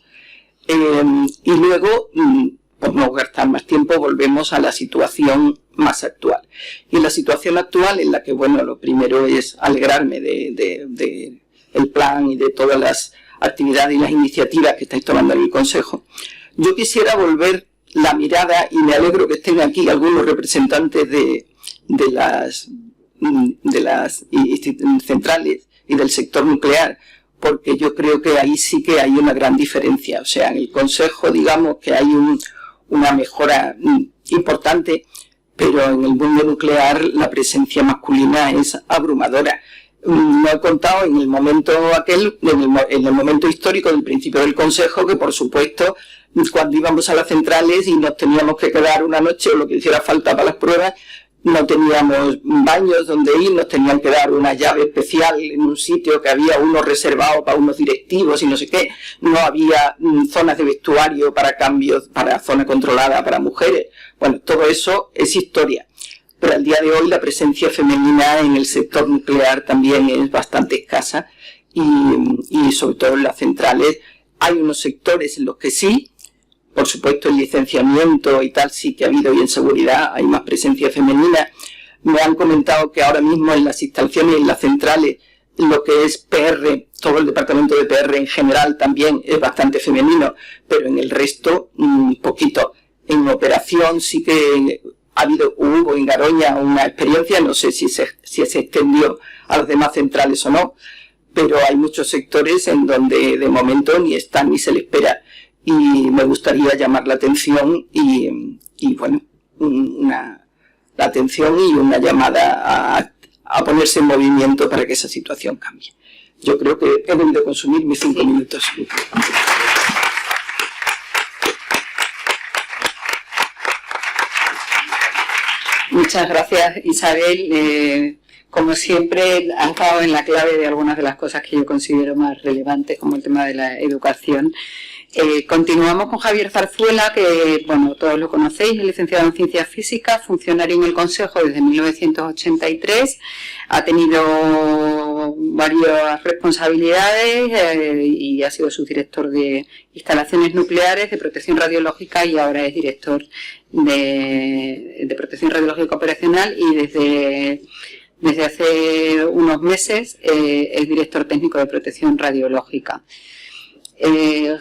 y luego, por no gastar más tiempo, volvemos a la situación más actual. Y la situación actual en la que, bueno, lo primero es alegrarme de el plan y de todas las actividades y las iniciativas que estáis tomando en el Consejo. Yo quisiera volver la mirada, y me alegro que estén aquí algunos representantes de las centrales y del sector nuclear, porque yo creo que ahí sí que hay una gran diferencia. O sea, en el Consejo, digamos que hay una mejora importante, pero en el mundo nuclear la presencia masculina es abrumadora. No he contado en el momento en el momento histórico del principio del Consejo, que por supuesto, cuando íbamos a las centrales y nos teníamos que quedar una noche o lo que hiciera falta para las pruebas, no teníamos baños donde ir, nos tenían que dar una llave especial en un sitio que había uno reservado para unos directivos y no sé qué, no había zonas de vestuario para cambios, para zona controlada para mujeres. Bueno, todo eso es historia. Pero al día de hoy la presencia femenina en el sector nuclear también es bastante escasa y sobre todo en las centrales hay unos sectores en los que sí, por supuesto el licenciamiento y tal sí que ha habido, y en seguridad hay más presencia femenina. Me han comentado que ahora mismo en las instalaciones, en las centrales, lo que es PR, todo el departamento de PR en general también es bastante femenino, pero en el resto, poquito. En operación sí que hubo en Garoña una experiencia, no sé si se extendió a las demás centrales o no, pero hay muchos sectores en donde de momento ni están ni se le espera, y me gustaría llamar la atención y bueno, la atención y una llamada a ponerse en movimiento para que esa situación cambie. Yo creo que he debido consumir mis 5 minutos. Muchas gracias, Isabel. Como siempre, has dado en la clave de algunas de las cosas que yo considero más relevantes, como el tema de la educación. Continuamos con Javier Zarzuela, que bueno, todos lo conocéis, es licenciado en Ciencias Físicas, funcionario en el Consejo desde 1983, ha tenido varias responsabilidades y ha sido subdirector de instalaciones nucleares, de protección radiológica, y ahora es director de protección radiológica operacional, y desde hace unos meses es director técnico de protección radiológica.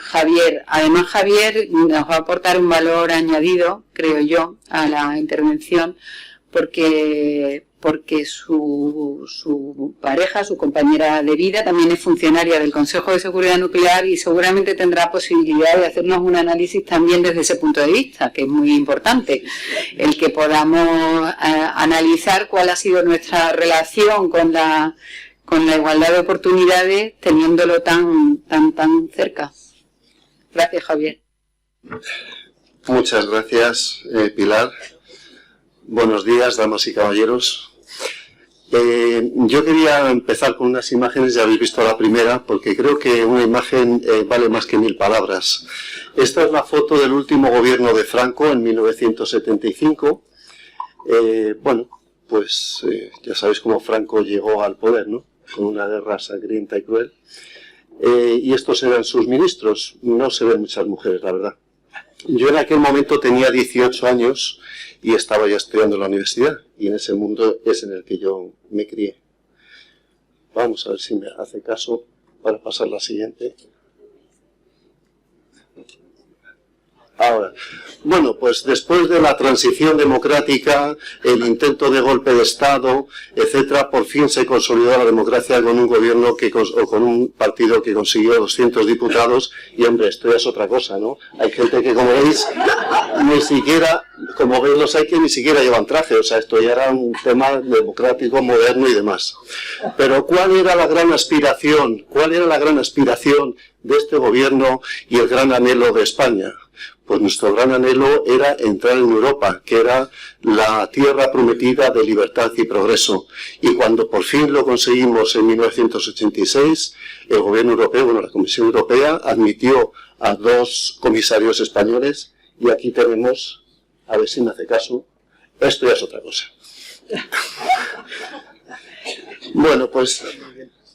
Javier nos va a aportar un valor añadido, creo yo, a la intervención, porque su pareja, su compañera de vida, también es funcionaria del Consejo de Seguridad Nuclear y seguramente tendrá posibilidad de hacernos un análisis también desde ese punto de vista, que es muy importante, el que podamos analizar cuál ha sido nuestra relación con la igualdad de oportunidades, teniéndolo tan cerca. Gracias, Javier. Muchas gracias, Pilar. Buenos días, damas y caballeros. Yo quería empezar con unas imágenes, ya habéis visto la primera, porque creo que una imagen vale más que 1000 palabras. Esta es la foto del último gobierno de Franco en 1975. Bueno, pues ya sabéis cómo Franco llegó al poder, ¿no? Con una guerra sangrienta y cruel. Y estos eran sus ministros. No se ven muchas mujeres, la verdad. Yo en aquel momento tenía 18 años y estaba ya estudiando en la universidad, y en ese mundo es en el que yo me crié. Vamos a ver si me hace caso para pasar la siguiente. Ahora, bueno, pues después de la transición democrática, el intento de golpe de Estado, etcétera, por fin se consolidó la democracia con un gobierno o con un partido que consiguió 200 diputados y, hombre, esto ya es otra cosa, ¿no? Hay gente que, como veis, ni siquiera, como veis los hay que ni siquiera llevan traje, o sea, esto ya era un tema democrático, moderno y demás. Pero ¿cuál era la gran aspiración? ¿Cuál era la gran aspiración de este gobierno y el gran anhelo de España? Pues nuestro gran anhelo era entrar en Europa, que era la tierra prometida de libertad y progreso. Y cuando por fin lo conseguimos en 1986, el gobierno europeo, bueno, la Comisión Europea, admitió a 2 comisarios españoles y aquí tenemos, a ver si me hace caso, esto ya es otra cosa. Bueno, pues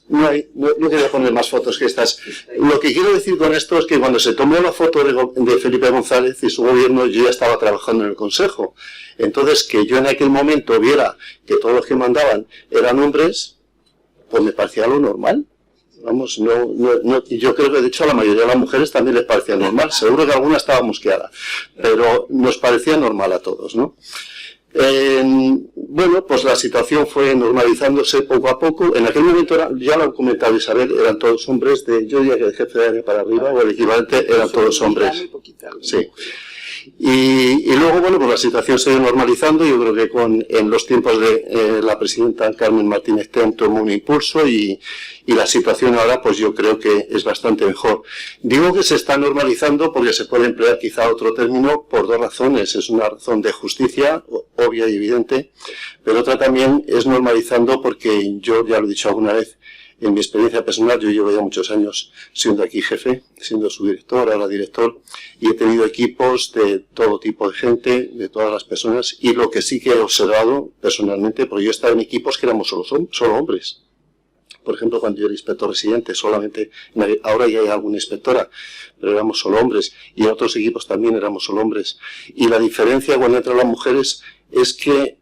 no quería poner más fotos que estas. Lo que quiero decir con esto es que cuando se tomó la foto de Felipe González y su gobierno, yo ya estaba trabajando en el Consejo. Entonces, que yo en aquel momento viera que todos los que mandaban eran hombres, pues me parecía lo normal. Vamos, y yo creo que de hecho a la mayoría de las mujeres también les parecía normal. Seguro que alguna estaba mosqueada, pero nos parecía normal a todos, ¿no? Bueno, pues la situación fue normalizándose poco a poco. En aquel momento, ya lo ha comentado Isabel, eran todos hombres, yo diría que de jefe de área para arriba, o el equivalente, eran todos hombres. Sí. Y luego, bueno, pues la situación se ha ido normalizando. Yo creo que en los tiempos de la presidenta Carmen Martínez Ten tomó un impulso y la situación ahora, pues yo creo que es bastante mejor. Digo que se está normalizando porque se puede emplear quizá otro término por 2 razones. Es una razón de justicia, obvia y evidente, pero otra también es normalizando porque yo ya lo he dicho alguna vez, en mi experiencia personal, yo llevo ya muchos años siendo aquí jefe, siendo su director, ahora director, y he tenido equipos de todo tipo de gente, de todas las personas, y lo que sí que he observado personalmente, porque yo he estado en equipos que éramos solo hombres. Por ejemplo, cuando yo era inspector residente, solamente, ahora ya hay alguna inspectora, pero éramos solo hombres, y en otros equipos también éramos solo hombres. Y la diferencia cuando entran las mujeres es que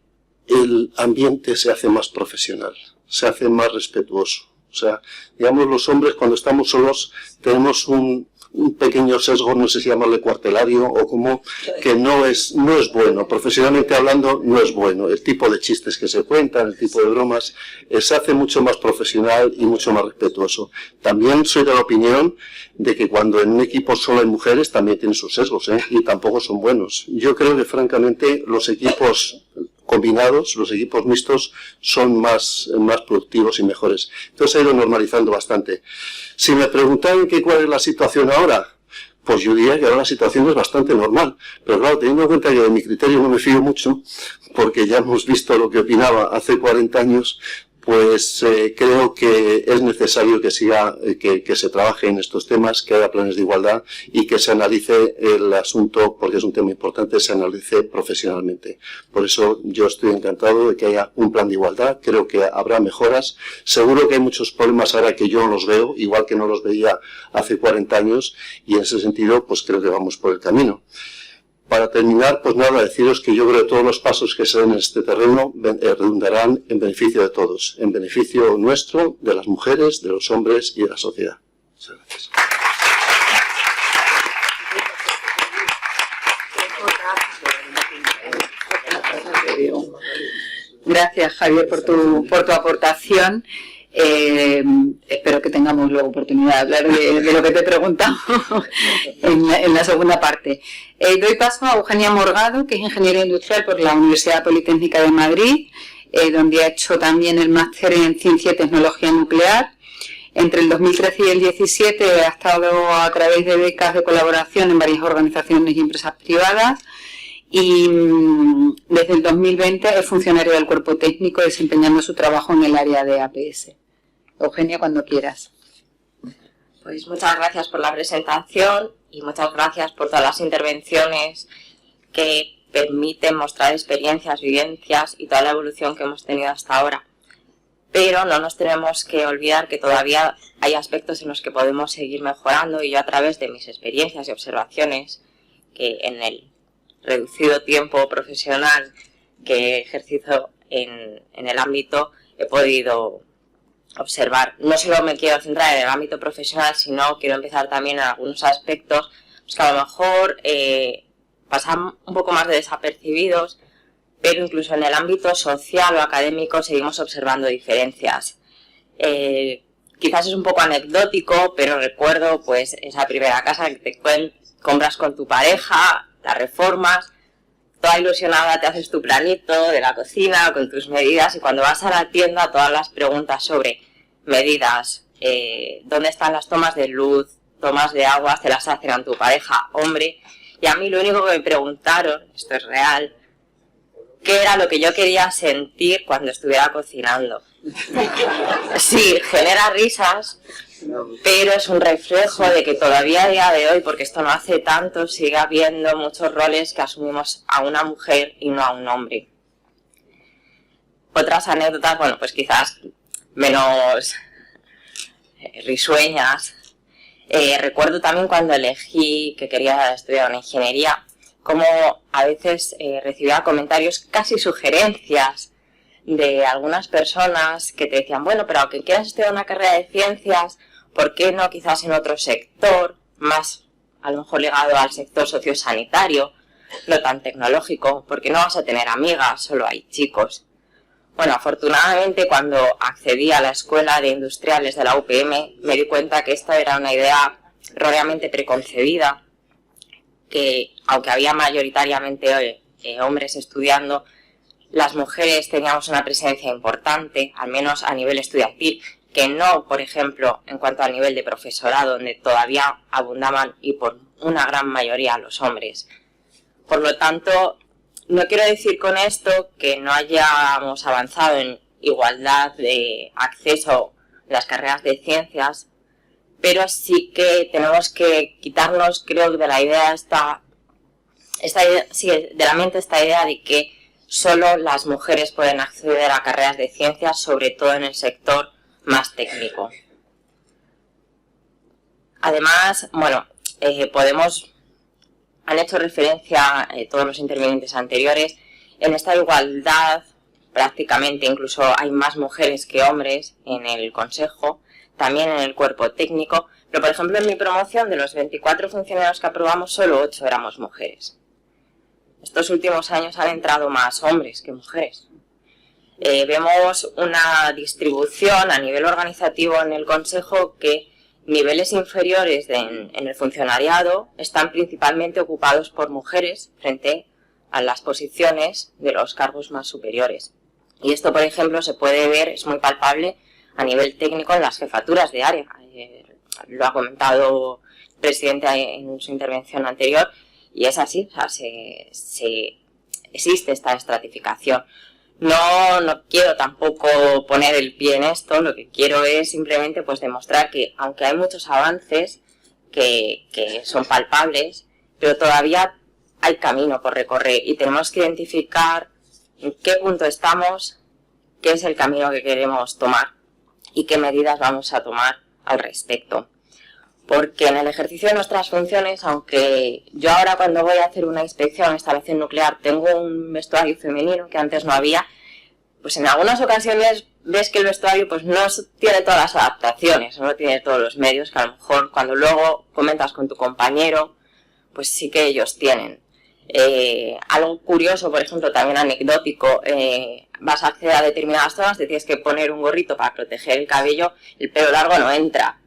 el ambiente se hace más profesional, se hace más respetuoso. O sea, digamos, los hombres cuando estamos solos tenemos un pequeño sesgo, no sé si llamarle cuartelario o como, que no es bueno. Profesionalmente hablando, no es bueno. El tipo de chistes que se cuentan, el tipo de bromas, se hace mucho más profesional y mucho más respetuoso. También soy de la opinión de que cuando en un equipo solo hay mujeres, también tienen sus sesgos, y tampoco son buenos. Yo creo que, francamente, los equipos combinados, los equipos mixtos, son más productivos y mejores. Entonces se ha ido normalizando bastante. Si me preguntan cuál es la situación ahora, pues yo diría que ahora la situación es bastante normal. Pero claro, teniendo en cuenta que de mi criterio no me fío mucho, porque ya hemos visto lo que opinaba hace 40 años, pues creo que es necesario que se trabaje en estos temas, que haya planes de igualdad y que se analice el asunto, porque es un tema importante, se analice profesionalmente. Por eso yo estoy encantado de que haya un plan de igualdad, creo que habrá mejoras. Seguro que hay muchos problemas ahora que yo no los veo, igual que no los veía hace 40 años, y en ese sentido pues creo que vamos por el camino. Para terminar, pues nada, deciros que yo creo que todos los pasos que se den en este terreno redundarán en beneficio de todos, en beneficio nuestro, de las mujeres, de los hombres y de la sociedad. Muchas gracias. Gracias, Javier, por tu aportación. Espero que tengamos luego oportunidad de hablar de lo que te he preguntado en la segunda parte. Doy paso a Eugenia Morgado, que es ingeniera industrial por la Universidad Politécnica de Madrid, donde ha hecho también el máster en Ciencia y Tecnología Nuclear. Entre el 2013 y el 2017 ha estado a través de becas de colaboración en varias organizaciones y empresas privadas. Y desde el 2020 es funcionario del cuerpo técnico, desempeñando su trabajo en el área de APS. Eugenia, cuando quieras. Pues muchas gracias por la presentación y muchas gracias por todas las intervenciones que permiten mostrar experiencias, vivencias y toda la evolución que hemos tenido hasta ahora. Pero no nos tenemos que olvidar que todavía hay aspectos en los que podemos seguir mejorando, y yo, a través de mis experiencias y observaciones, que en el reducido tiempo profesional que he ejercido en el ámbito, he podido observar. No solo me quiero centrar en el ámbito profesional, sino quiero empezar también en algunos aspectos pues que a lo mejor pasan un poco más de desapercibidos, pero incluso en el ámbito social o académico seguimos observando diferencias. Quizás es un poco anecdótico, pero recuerdo pues esa primera casa que te compras con tu pareja, la reformas, toda ilusionada te haces tu planito de la cocina con tus medidas, y cuando vas a la tienda todas las preguntas sobre medidas, dónde están las tomas de luz, tomas de agua, te las hacen a tu pareja, hombre, y a mí lo único que me preguntaron, esto es real, qué era lo que yo quería sentir cuando estuviera cocinando. Sí, genera risas, pero es un reflejo de que todavía a día de hoy, porque esto no hace tanto, sigue habiendo muchos roles que asumimos a una mujer y no a un hombre. Otras anécdotas, bueno, pues quizás menos risueñas. Recuerdo también cuando elegí que quería estudiar una ingeniería, como a veces recibía comentarios, casi sugerencias, de algunas personas que te decían, bueno, pero aunque quieras estudiar una carrera de ciencias, ¿por qué no quizás en otro sector, más a lo mejor ligado al sector sociosanitario, no tan tecnológico? Porque no vas a tener amigas, solo hay chicos. Bueno, afortunadamente cuando accedí a la Escuela de Industriales de la UPM me di cuenta que esta era una idea erróneamente preconcebida, que aunque había mayoritariamente hombres estudiando, las mujeres teníamos una presencia importante, al menos a nivel estudiantil, que no, por ejemplo, en cuanto al nivel de profesorado, donde todavía abundaban y por una gran mayoría los hombres. Por lo tanto, no quiero decir con esto que no hayamos avanzado en igualdad de acceso a las carreras de ciencias, pero sí que tenemos que quitarnos, creo, de la idea de la mente esta idea de que solo las mujeres pueden acceder a carreras de ciencias, sobre todo en el sector más técnico. Además, bueno, han hecho referencia todos los intervinientes anteriores, en esta igualdad prácticamente incluso hay más mujeres que hombres en el consejo, también en el cuerpo técnico, pero por ejemplo en mi promoción de los 24 funcionarios que aprobamos, solo 8 éramos mujeres. Estos últimos años han entrado más hombres que mujeres. Vemos una distribución a nivel organizativo en el Consejo que niveles inferiores en el funcionariado están principalmente ocupados por mujeres frente a las posiciones de los cargos más superiores. Y esto, por ejemplo, se puede ver, es muy palpable a nivel técnico en las jefaturas de área. Lo ha comentado el presidente en su intervención anterior. Y es así, o sea, existe esta estratificación. No quiero tampoco poner el pie en esto, lo que quiero es simplemente pues demostrar que aunque hay muchos avances que son palpables, pero todavía hay camino por recorrer y tenemos que identificar en qué punto estamos, qué es el camino que queremos tomar y qué medidas vamos a tomar al respecto. Porque en el ejercicio de nuestras funciones, aunque yo ahora cuando voy a hacer una inspección en instalación nuclear tengo un vestuario femenino que antes no había, pues en algunas ocasiones ves que el vestuario pues no tiene todas las adaptaciones, no tiene todos los medios que a lo mejor cuando luego comentas con tu compañero, pues sí que ellos tienen. Algo curioso, por ejemplo, también anecdótico, vas a acceder a determinadas zonas, te tienes que poner un gorrito para proteger el cabello, el pelo largo no entra.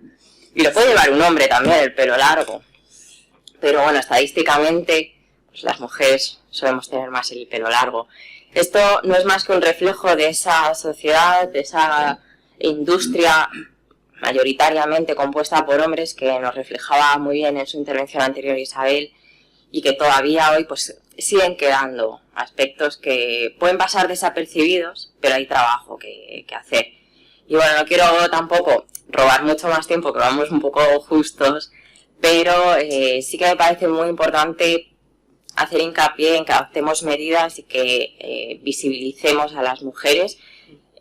Y lo puede llevar un hombre también, el pelo largo. Pero bueno, estadísticamente, pues las mujeres solemos tener más el pelo largo. Esto no es más que un reflejo de esa sociedad, de esa industria mayoritariamente compuesta por hombres, que nos reflejaba muy bien en su intervención anterior Isabel, y que todavía hoy pues siguen quedando aspectos que pueden pasar desapercibidos, pero hay trabajo que hacer. Y bueno, no quiero tampoco robar mucho más tiempo, que vamos un poco justos, pero sí que me parece muy importante hacer hincapié en que adoptemos medidas y que visibilicemos a las mujeres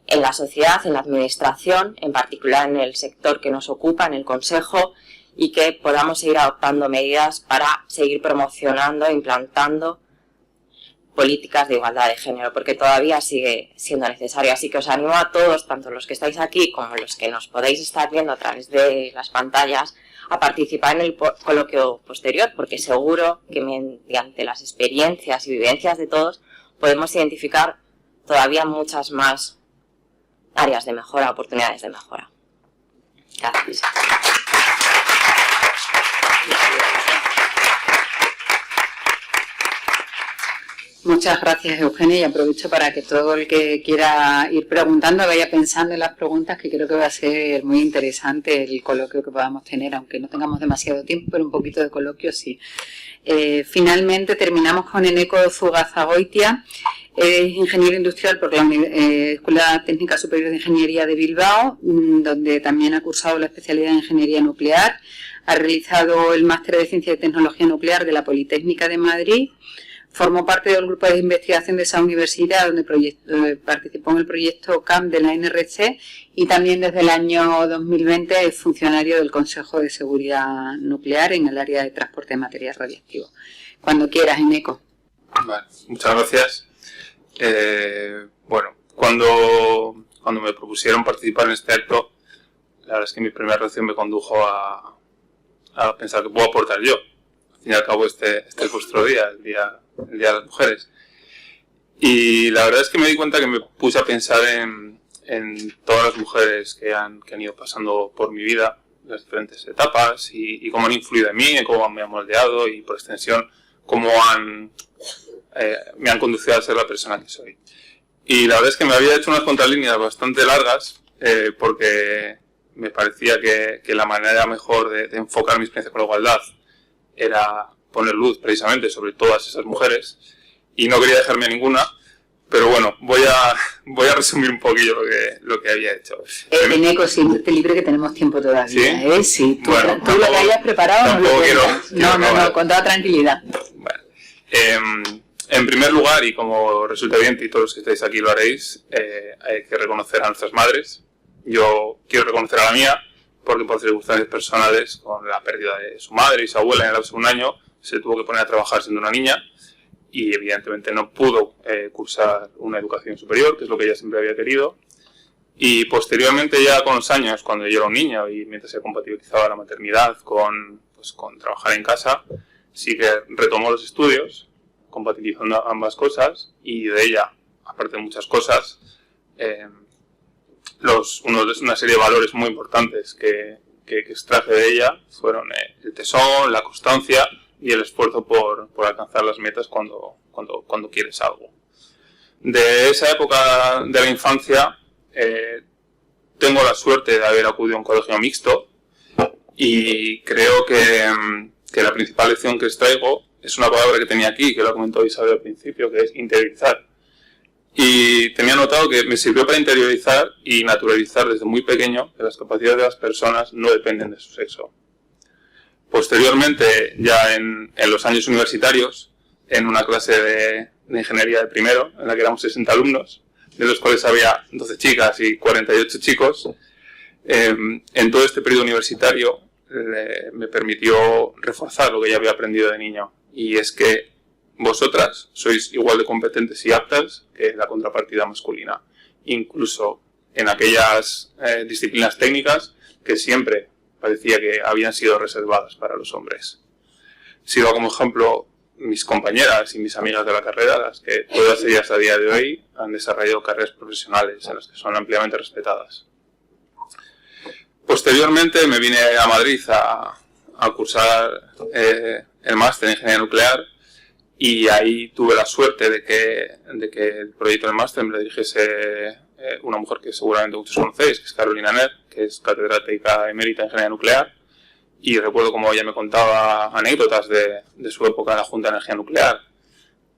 en la sociedad, en la administración, en particular en el sector que nos ocupa, en el Consejo, y que podamos seguir adoptando medidas para seguir promocionando e implantando políticas de igualdad de género, porque todavía sigue siendo necesario. Así que os animo a todos, tanto los que estáis aquí como los que nos podéis estar viendo a través de las pantallas, a participar en el coloquio posterior, porque seguro que mediante las experiencias y vivencias de todos podemos identificar todavía muchas más áreas de mejora, oportunidades de mejora. Gracias. Muchas gracias, Eugenia, y aprovecho para que todo el que quiera ir preguntando vaya pensando en las preguntas, que creo que va a ser muy interesante el coloquio que podamos tener, aunque no tengamos demasiado tiempo, pero un poquito de coloquio sí. Finalmente terminamos con Eneko Zugazagoitia, es ingeniero industrial por la Escuela Técnica Superior de Ingeniería de Bilbao, donde también ha cursado la especialidad en Ingeniería Nuclear, ha realizado el máster de Ciencia y Tecnología Nuclear de la Politécnica de Madrid. Formó parte del grupo de investigación de esa universidad, donde participó en el proyecto CAMP de la NRC, y también desde el año 2020 es funcionario del Consejo de Seguridad Nuclear en el área de transporte de material radiactivo. Cuando quieras, Eneko. Vale, muchas gracias. Bueno, cuando me propusieron participar en este acto, la verdad es que mi primera reacción me condujo a pensar que puedo aportar yo. Al fin y al cabo, este es vuestro día, el día de las mujeres. Y la verdad es que me di cuenta que me puse a pensar en todas las mujeres que han ido pasando por mi vida, las diferentes etapas, y cómo han influido en mí, en cómo me han moldeado y, por extensión, cómo me han conducido a ser la persona que soy. Y la verdad es que me había hecho unas contralíneas bastante largas, porque me parecía que la manera mejor de enfocar mi experiencia con la igualdad era poner luz precisamente sobre todas esas mujeres, y no quería dejarme a ninguna, pero bueno, voy a resumir un poquillo lo que había hecho. Eneko, siéntete libre, que tenemos tiempo todavía. ¿Sí? Sí, tú, bueno, tú lo que hayas preparado no lo cuentas. No, con toda tranquilidad. Bueno, en primer lugar, y como resulta evidente y todos los que estáis aquí lo haréis, hay que reconocer a nuestras madres. Yo quiero reconocer a la mía, porque por circunstancias personales, con la pérdida de su madre y su abuela en el lapso de un año, se tuvo que poner a trabajar siendo una niña, y evidentemente no pudo cursar una educación superior, que es lo que ella siempre había querido. Y posteriormente, ya con los años, cuando yo era un niño y mientras se compatibilizaba la maternidad con trabajar en casa, sí que retomó los estudios, compatibilizando ambas cosas, y de ella, aparte de muchas cosas, una serie de valores muy importantes que extraje de ella fueron el tesón, la constancia y el esfuerzo por alcanzar las metas cuando quieres algo. De esa época de la infancia tengo la suerte de haber acudido a un colegio mixto, y creo que la principal lección que extraigo es una palabra que tenía aquí, que lo comentó Isabel al principio, que es interiorizar. Y tenía notado que me sirvió para interiorizar y naturalizar desde muy pequeño que las capacidades de las personas no dependen de su sexo. Posteriormente, ya en los años universitarios, en una clase de ingeniería de primero, en la que éramos 60 alumnos, de los cuales había 12 chicas y 48 chicos, en todo este periodo universitario me permitió reforzar lo que ya había aprendido de niño, y es que vosotras sois igual de competentes y aptas que la contrapartida masculina, incluso en aquellas disciplinas técnicas que siempre parecía que habían sido reservadas para los hombres. Sigo como ejemplo mis compañeras y mis amigas de la carrera, las que todas ellas a día de hoy han desarrollado carreras profesionales en las que son ampliamente respetadas. Posteriormente me vine a Madrid a cursar el máster en Ingeniería Nuclear, y ahí tuve la suerte de que el proyecto del máster me lo dirigiese una mujer que seguramente muchos conocéis, que es Carolina Ner, que es catedrática emérita en Ingeniería Nuclear, y recuerdo cómo ella me contaba anécdotas de su época en la Junta de Energía Nuclear.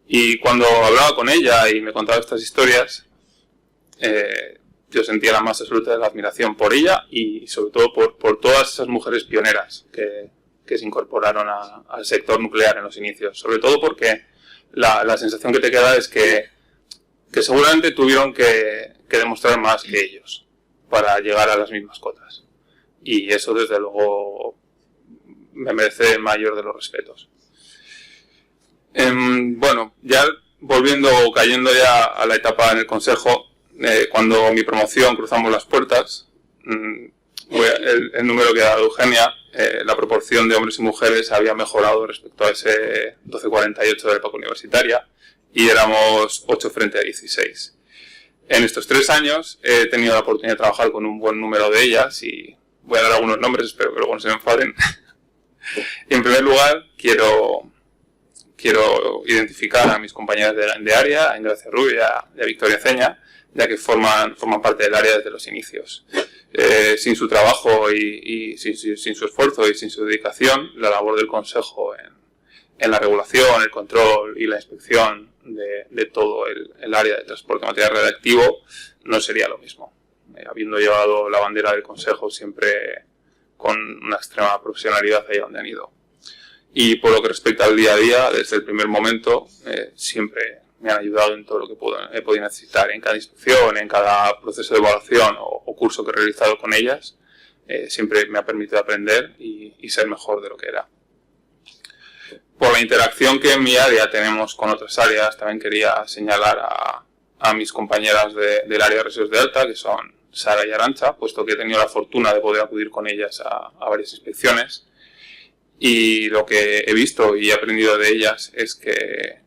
Y cuando hablaba con ella y me contaba estas historias, yo sentía la más absoluta de la admiración por ella, y sobre todo por todas esas mujeres pioneras que se incorporaron al sector nuclear en los inicios. Sobre todo porque la sensación que te queda es que seguramente tuvieron que demostrar más que ellos para llegar a las mismas cotas. Y eso, desde luego, me merece el mayor de los respetos. Bueno, ya cayendo ya a la etapa en el Consejo, cuando mi promoción cruzamos las puertas, el número que ha dado Eugenia, la proporción de hombres y mujeres había mejorado respecto a ese 12,48 de la época universitaria y éramos 8 frente a 16. En estos 3 años he tenido la oportunidad de trabajar con un buen número de ellas y voy a dar algunos nombres, espero que luego no se me enfaden. Y en primer lugar, quiero identificar a mis compañeras de área, a Ingracia Rubia y a Victoria Ceña, ya que forman parte del área desde los inicios. Sin su trabajo y sin su esfuerzo y sin su dedicación, la labor del Consejo en la regulación, el control y la inspección de todo el área de transporte de material radiactivo no sería lo mismo. Habiendo llevado la bandera del Consejo siempre con una extrema profesionalidad ahí donde han ido. Y por lo que respecta al día a día, desde el primer momento, siempre me han ayudado en todo lo que he podido necesitar, en cada inspección, en cada proceso de evaluación o curso que he realizado con ellas. Siempre me ha permitido aprender y ser mejor de lo que era. Por la interacción que en mi área tenemos con otras áreas, también quería señalar a mis compañeras del área de residuos de alta, que son Sara y Arantxa, puesto que he tenido la fortuna de poder acudir con ellas a varias inspecciones. Y lo que he visto y he aprendido de ellas es que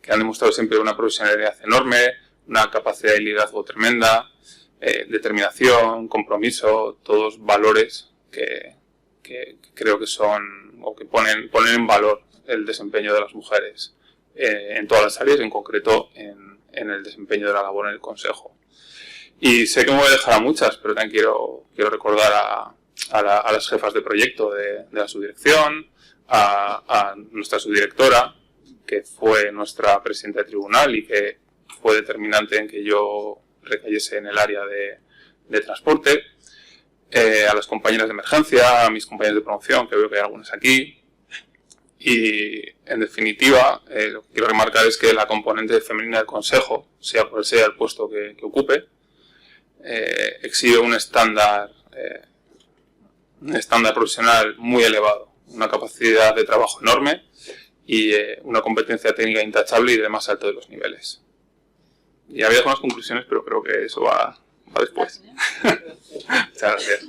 han demostrado siempre una profesionalidad enorme, una capacidad de liderazgo tremenda, determinación, compromiso, todos valores que creo que son o que ponen en valor el desempeño de las mujeres en todas las áreas, en concreto en el desempeño de la labor en el Consejo. Y sé que me voy a dejar a muchas, pero también quiero recordar a las jefas de proyecto de la subdirección, a nuestra subdirectora, que fue nuestra presidenta de tribunal y que fue determinante en que yo recayese en el área de transporte, a las compañeras de emergencia, a mis compañeras de promoción, que veo que hay algunas aquí. Y, en definitiva, lo que quiero remarcar es que la componente femenina del Consejo, sea cual sea el puesto que ocupe, exhibe un estándar profesional muy elevado, una capacidad de trabajo enorme y una competencia técnica intachable y de más alto de los niveles. Y había algunas conclusiones, pero creo que eso va después. Muchas gracias.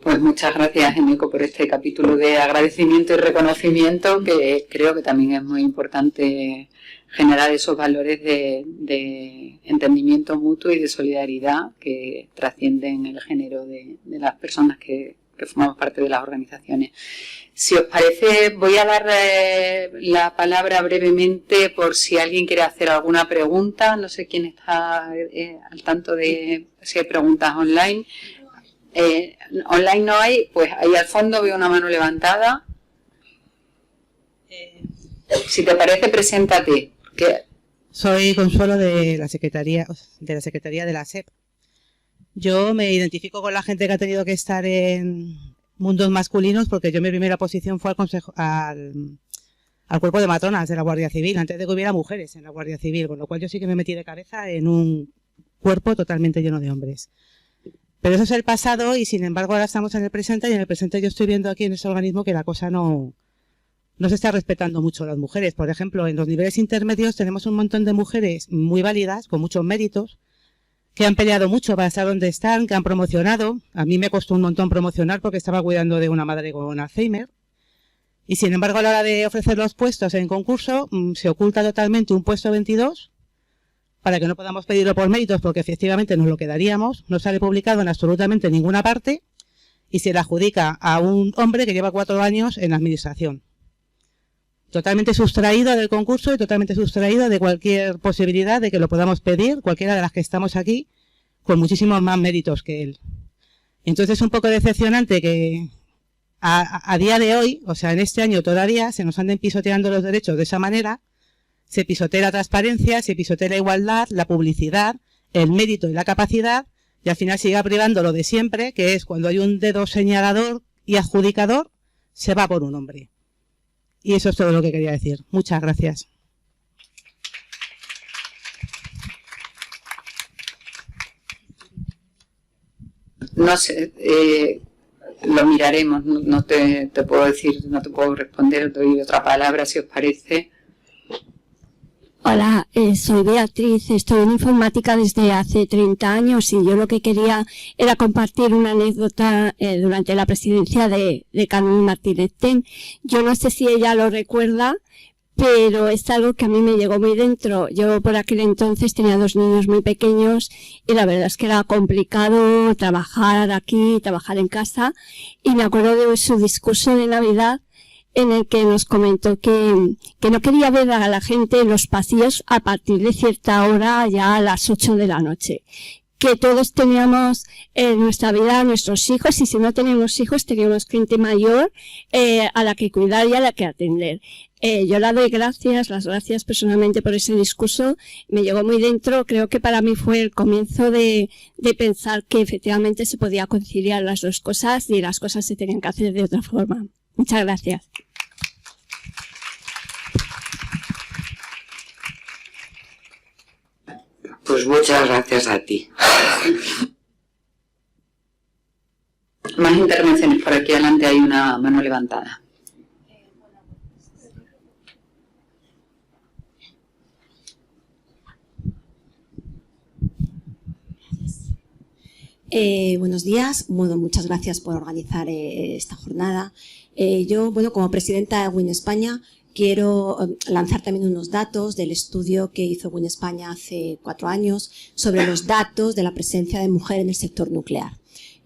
Pues muchas gracias, Eneco, por este capítulo de agradecimiento y reconocimiento, que creo que también es muy importante generar esos valores de entendimiento mutuo y de solidaridad que trascienden el género de las personas que formamos parte de las organizaciones. Si os parece, voy a dar la palabra brevemente por si alguien quiere hacer alguna pregunta. No sé quién está al tanto de si hay preguntas online. Online no hay, pues ahí al fondo veo una mano levantada. Si te parece, preséntate. Soy Consuelo de la Secretaría de la SEP. Yo me identifico con la gente que ha tenido que estar en mundos masculinos porque yo mi primera posición fue al cuerpo de matronas de la Guardia Civil, antes de que hubiera mujeres en la Guardia Civil, con lo cual yo sí que me metí de cabeza en un cuerpo totalmente lleno de hombres. Pero eso es el pasado y sin embargo ahora estamos en el presente y en el presente yo estoy viendo aquí en ese organismo que la cosa no se está respetando mucho a las mujeres. Por ejemplo, en los niveles intermedios tenemos un montón de mujeres muy válidas, con muchos méritos, que han peleado mucho para estar donde están, que han promocionado. A mí me costó un montón promocionar porque estaba cuidando de una madre con Alzheimer. Y sin embargo, a la hora de ofrecer los puestos en concurso, se oculta totalmente un puesto 22 para que no podamos pedirlo por méritos porque efectivamente nos lo quedaríamos. No sale publicado en absolutamente ninguna parte y se le adjudica a un hombre que lleva 4 años en la administración. Totalmente sustraído del concurso y totalmente sustraído de cualquier posibilidad de que lo podamos pedir, cualquiera de las que estamos aquí, con muchísimos más méritos que él. Entonces es un poco decepcionante que a día de hoy, o sea, en este año todavía, se nos anden pisoteando los derechos de esa manera, se pisotee la transparencia, se pisotee la igualdad, la publicidad, el mérito y la capacidad, y al final siga privando lo de siempre, que es cuando hay un dedo señalador y adjudicador, se va por un hombre. Y eso es todo lo que quería decir. Muchas gracias. No sé, lo miraremos, no te puedo decir, no te puedo responder, doy otra palabra si os parece. Hola, soy Beatriz, estoy en informática desde hace 30 años y yo lo que quería era compartir una anécdota durante la presidencia de Carmen Martínez Ten. Yo no sé si ella lo recuerda, pero es algo que a mí me llegó muy dentro. Yo por aquel entonces tenía 2 niños muy pequeños y la verdad es que era complicado trabajar aquí, trabajar en casa, y me acuerdo de su discurso de Navidad en el que nos comentó que no quería ver a la gente en los pasillos a partir de cierta hora, ya a las 8 de la noche. Que todos teníamos en nuestra vida a nuestros hijos, y si no tenemos hijos teníamos gente mayor a la que cuidar y a la que atender. Yo le doy las gracias personalmente por ese discurso, me llegó muy dentro. Creo que para mí fue el comienzo de pensar que efectivamente se podía conciliar las dos cosas y las cosas se tenían que hacer de otra forma. Muchas gracias. Pues muchas gracias a ti. Más intervenciones. Por aquí adelante hay una mano levantada. Buenos días. Bueno, muchas gracias por organizar esta jornada. Yo, como presidenta de WIN España, quiero lanzar también unos datos del estudio que hizo WIN España hace 4 años sobre los datos de la presencia de mujer en el sector nuclear.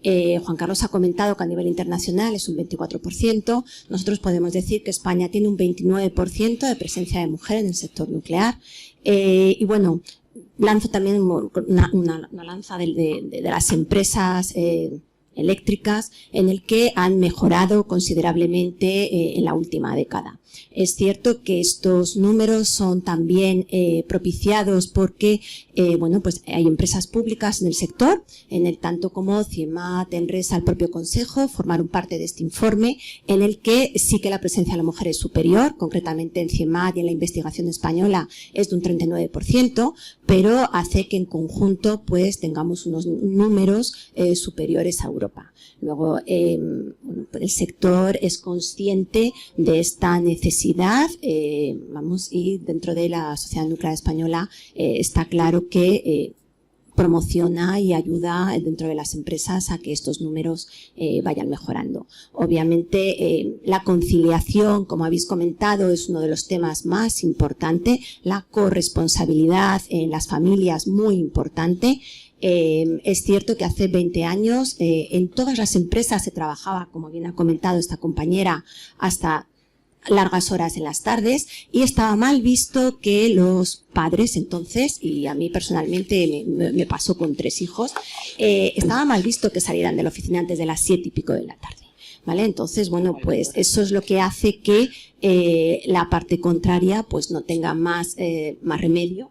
Juan Carlos ha comentado que a nivel internacional es un 24%. Nosotros podemos decir que España tiene un 29% de presencia de mujer en el sector nuclear. Y bueno, lanzo también una lanza de las empresas eléctricas en el que han mejorado considerablemente en la última década. Es cierto que estos números son también propiciados porque pues hay empresas públicas en el sector, en el tanto como CIEMAT, ENRESA, el propio Consejo formaron parte de este informe, en el que sí que la presencia de la mujer es superior, concretamente en CIEMAT y en la investigación española es de un 39%, pero hace que en conjunto pues tengamos unos números superiores a Europa. Luego, el sector es consciente de esta necesidad, y dentro de la Sociedad Nuclear Española está claro que promociona y ayuda dentro de las empresas a que estos números vayan mejorando. Obviamente, la conciliación, como habéis comentado, es uno de los temas más importantes, la corresponsabilidad en las familias, muy importante. Es cierto que hace 20 años en todas las empresas se trabajaba, como bien ha comentado esta compañera, hasta largas horas en las tardes, y estaba mal visto que los padres entonces, y a mí personalmente me pasó con 3 hijos, estaba mal visto que salieran de la oficina antes de las 7 y pico de la tarde. ¿Vale? Entonces, bueno, pues eso es lo que hace que la parte contraria pues no tenga más remedio.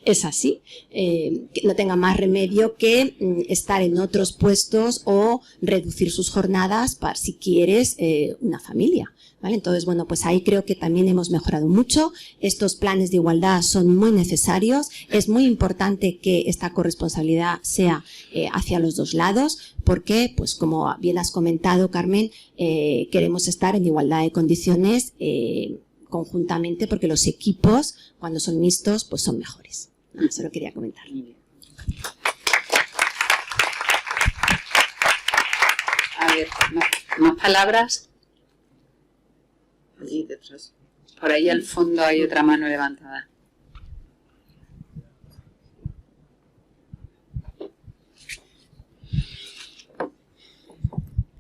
Es así, que no tenga más remedio que estar en otros puestos o reducir sus jornadas para, si quieres, una familia. ¿Vale? Entonces, bueno, pues ahí creo que también hemos mejorado mucho. Estos planes de igualdad son muy necesarios. Es muy importante que esta corresponsabilidad sea hacia los dos lados, porque, pues como bien has comentado, Carmen, queremos estar en igualdad de condiciones conjuntamente, porque los equipos, cuando son mixtos, pues son mejores. Eso lo quería comentar. A ver, ¿más palabras? Allí detrás. Por ahí al fondo hay otra mano levantada.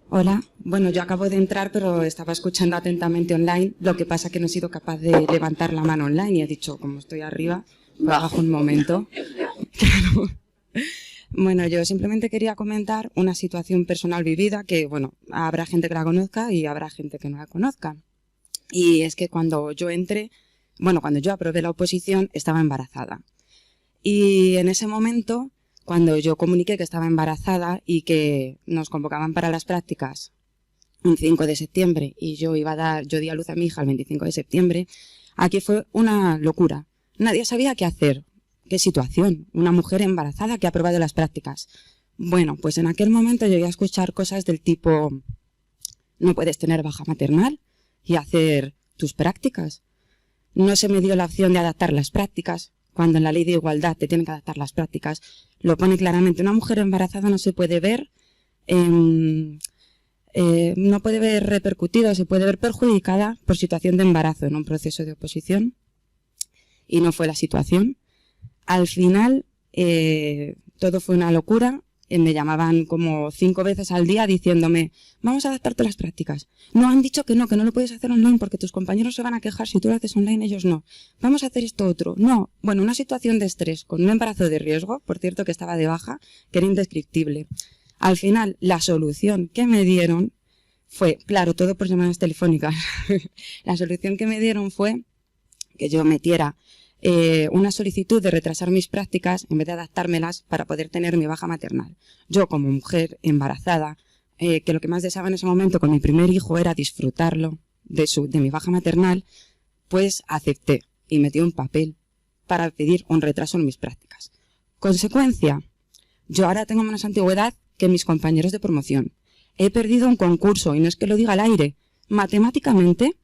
Hola, bueno, yo acabo de entrar, pero estaba escuchando atentamente online. Lo que pasa es que no he sido capaz de levantar la mano online y he dicho, como estoy arriba, bajo un momento. Claro. Bueno, yo simplemente quería comentar una situación personal vivida que, bueno, habrá gente que la conozca y habrá gente que no la conozca. Y es que cuando yo entré, cuando yo aprobé la oposición, estaba embarazada. Y en ese momento, cuando yo comuniqué que estaba embarazada y que nos convocaban para las prácticas un 5 de septiembre y yo di a luz a mi hija el 25 de septiembre, aquí fue una locura. Nadie sabía qué hacer, qué situación, una mujer embarazada que ha aprobado las prácticas. Bueno, pues en aquel momento llegué a escuchar cosas del tipo, no puedes tener baja maternal y hacer tus prácticas. no se me dio la opción de adaptar las prácticas, cuando en la ley de igualdad te tienen que adaptar las prácticas. Lo pone claramente, una mujer embarazada no se puede ver, no puede ver repercutida, se puede ver perjudicada por situación de embarazo en un proceso de oposición, y no fue la situación. Al final, todo fue una locura. Me llamaban como 5 veces al día diciéndome, vamos a adaptarte las prácticas. No, han dicho que no lo puedes hacer online porque tus compañeros se van a quejar si tú lo haces online, ellos no. Vamos a hacer esto otro. No, bueno, una situación de estrés con un embarazo de riesgo, por cierto que estaba de baja, que era indescriptible. Al final, la solución que me dieron fue, claro, todo por llamadas telefónicas. La solución que me dieron fue que yo metiera una solicitud de retrasar mis prácticas en vez de adaptármelas para poder tener mi baja maternal. Yo, como mujer embarazada, que lo que más deseaba en ese momento con mi primer hijo era disfrutarlo de mi baja maternal, pues acepté y metí un papel para pedir un retraso en mis prácticas. Consecuencia, yo ahora tengo menos antigüedad que mis compañeros de promoción. He perdido un concurso, y no es que lo diga al aire. Matemáticamente,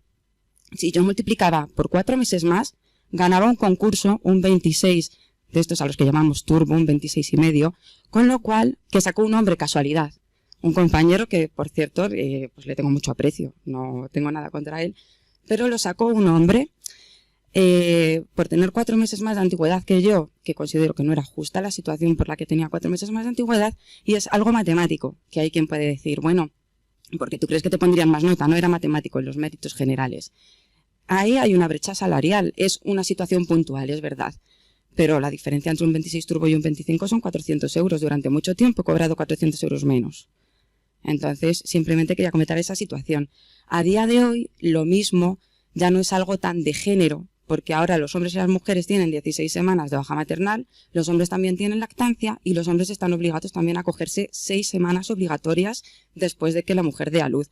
si yo multiplicaba por 4 meses más, ganaba un concurso, un 26, de estos a los que llamamos turbo, un 26,5, con lo cual, que sacó un hombre casualidad. Un compañero que, por cierto, pues le tengo mucho aprecio, no tengo nada contra él, pero lo sacó un hombre por tener 4 meses más de antigüedad que yo, que considero que no era justa la situación por la que tenía 4 meses más de antigüedad, y es algo matemático, que hay quien puede decir, bueno, porque tú crees que te pondrían más nota, no era matemático en los méritos generales. Ahí hay una brecha salarial, es una situación puntual, es verdad, pero la diferencia entre un 26 turbo y un 25 son 400 euros. Durante mucho tiempo he cobrado 400 euros menos. Entonces, simplemente quería comentar esa situación. A día de hoy, lo mismo ya no es algo tan de género, porque ahora los hombres y las mujeres tienen 16 semanas de baja maternal, los hombres también tienen lactancia y los hombres están obligados también a cogerse 6 semanas obligatorias después de que la mujer dé a luz.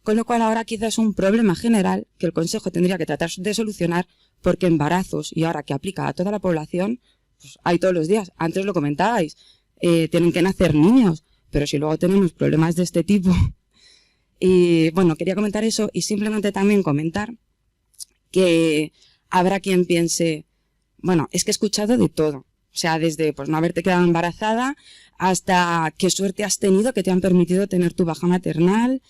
Con lo cual ahora quizás es un problema general que el Consejo tendría que tratar de solucionar, porque embarazos, y ahora que aplica a toda la población, pues hay todos los días. Antes lo comentabais, tienen que nacer niños, pero si luego tenemos problemas de este tipo. Y bueno, quería comentar eso y simplemente también comentar que habrá quien piense, bueno, es que he escuchado de todo. O sea, desde pues no haberte quedado embarazada hasta qué suerte has tenido que te han permitido tener tu baja maternal.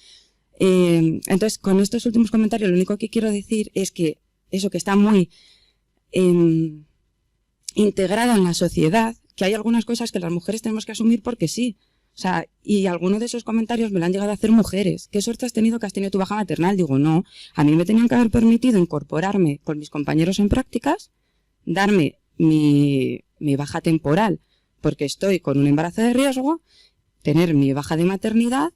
Entonces, con estos últimos comentarios, lo único que quiero decir es que eso que está muy integrado en la sociedad, que hay algunas cosas que las mujeres tenemos que asumir porque sí. O sea, y algunos de esos comentarios me lo han llegado a hacer mujeres. ¿Qué suerte has tenido que has tenido tu baja maternal? Digo, no, a mí me tenían que haber permitido incorporarme con mis compañeros en prácticas, darme mi baja temporal, porque estoy con un embarazo de riesgo, tener mi baja de maternidad,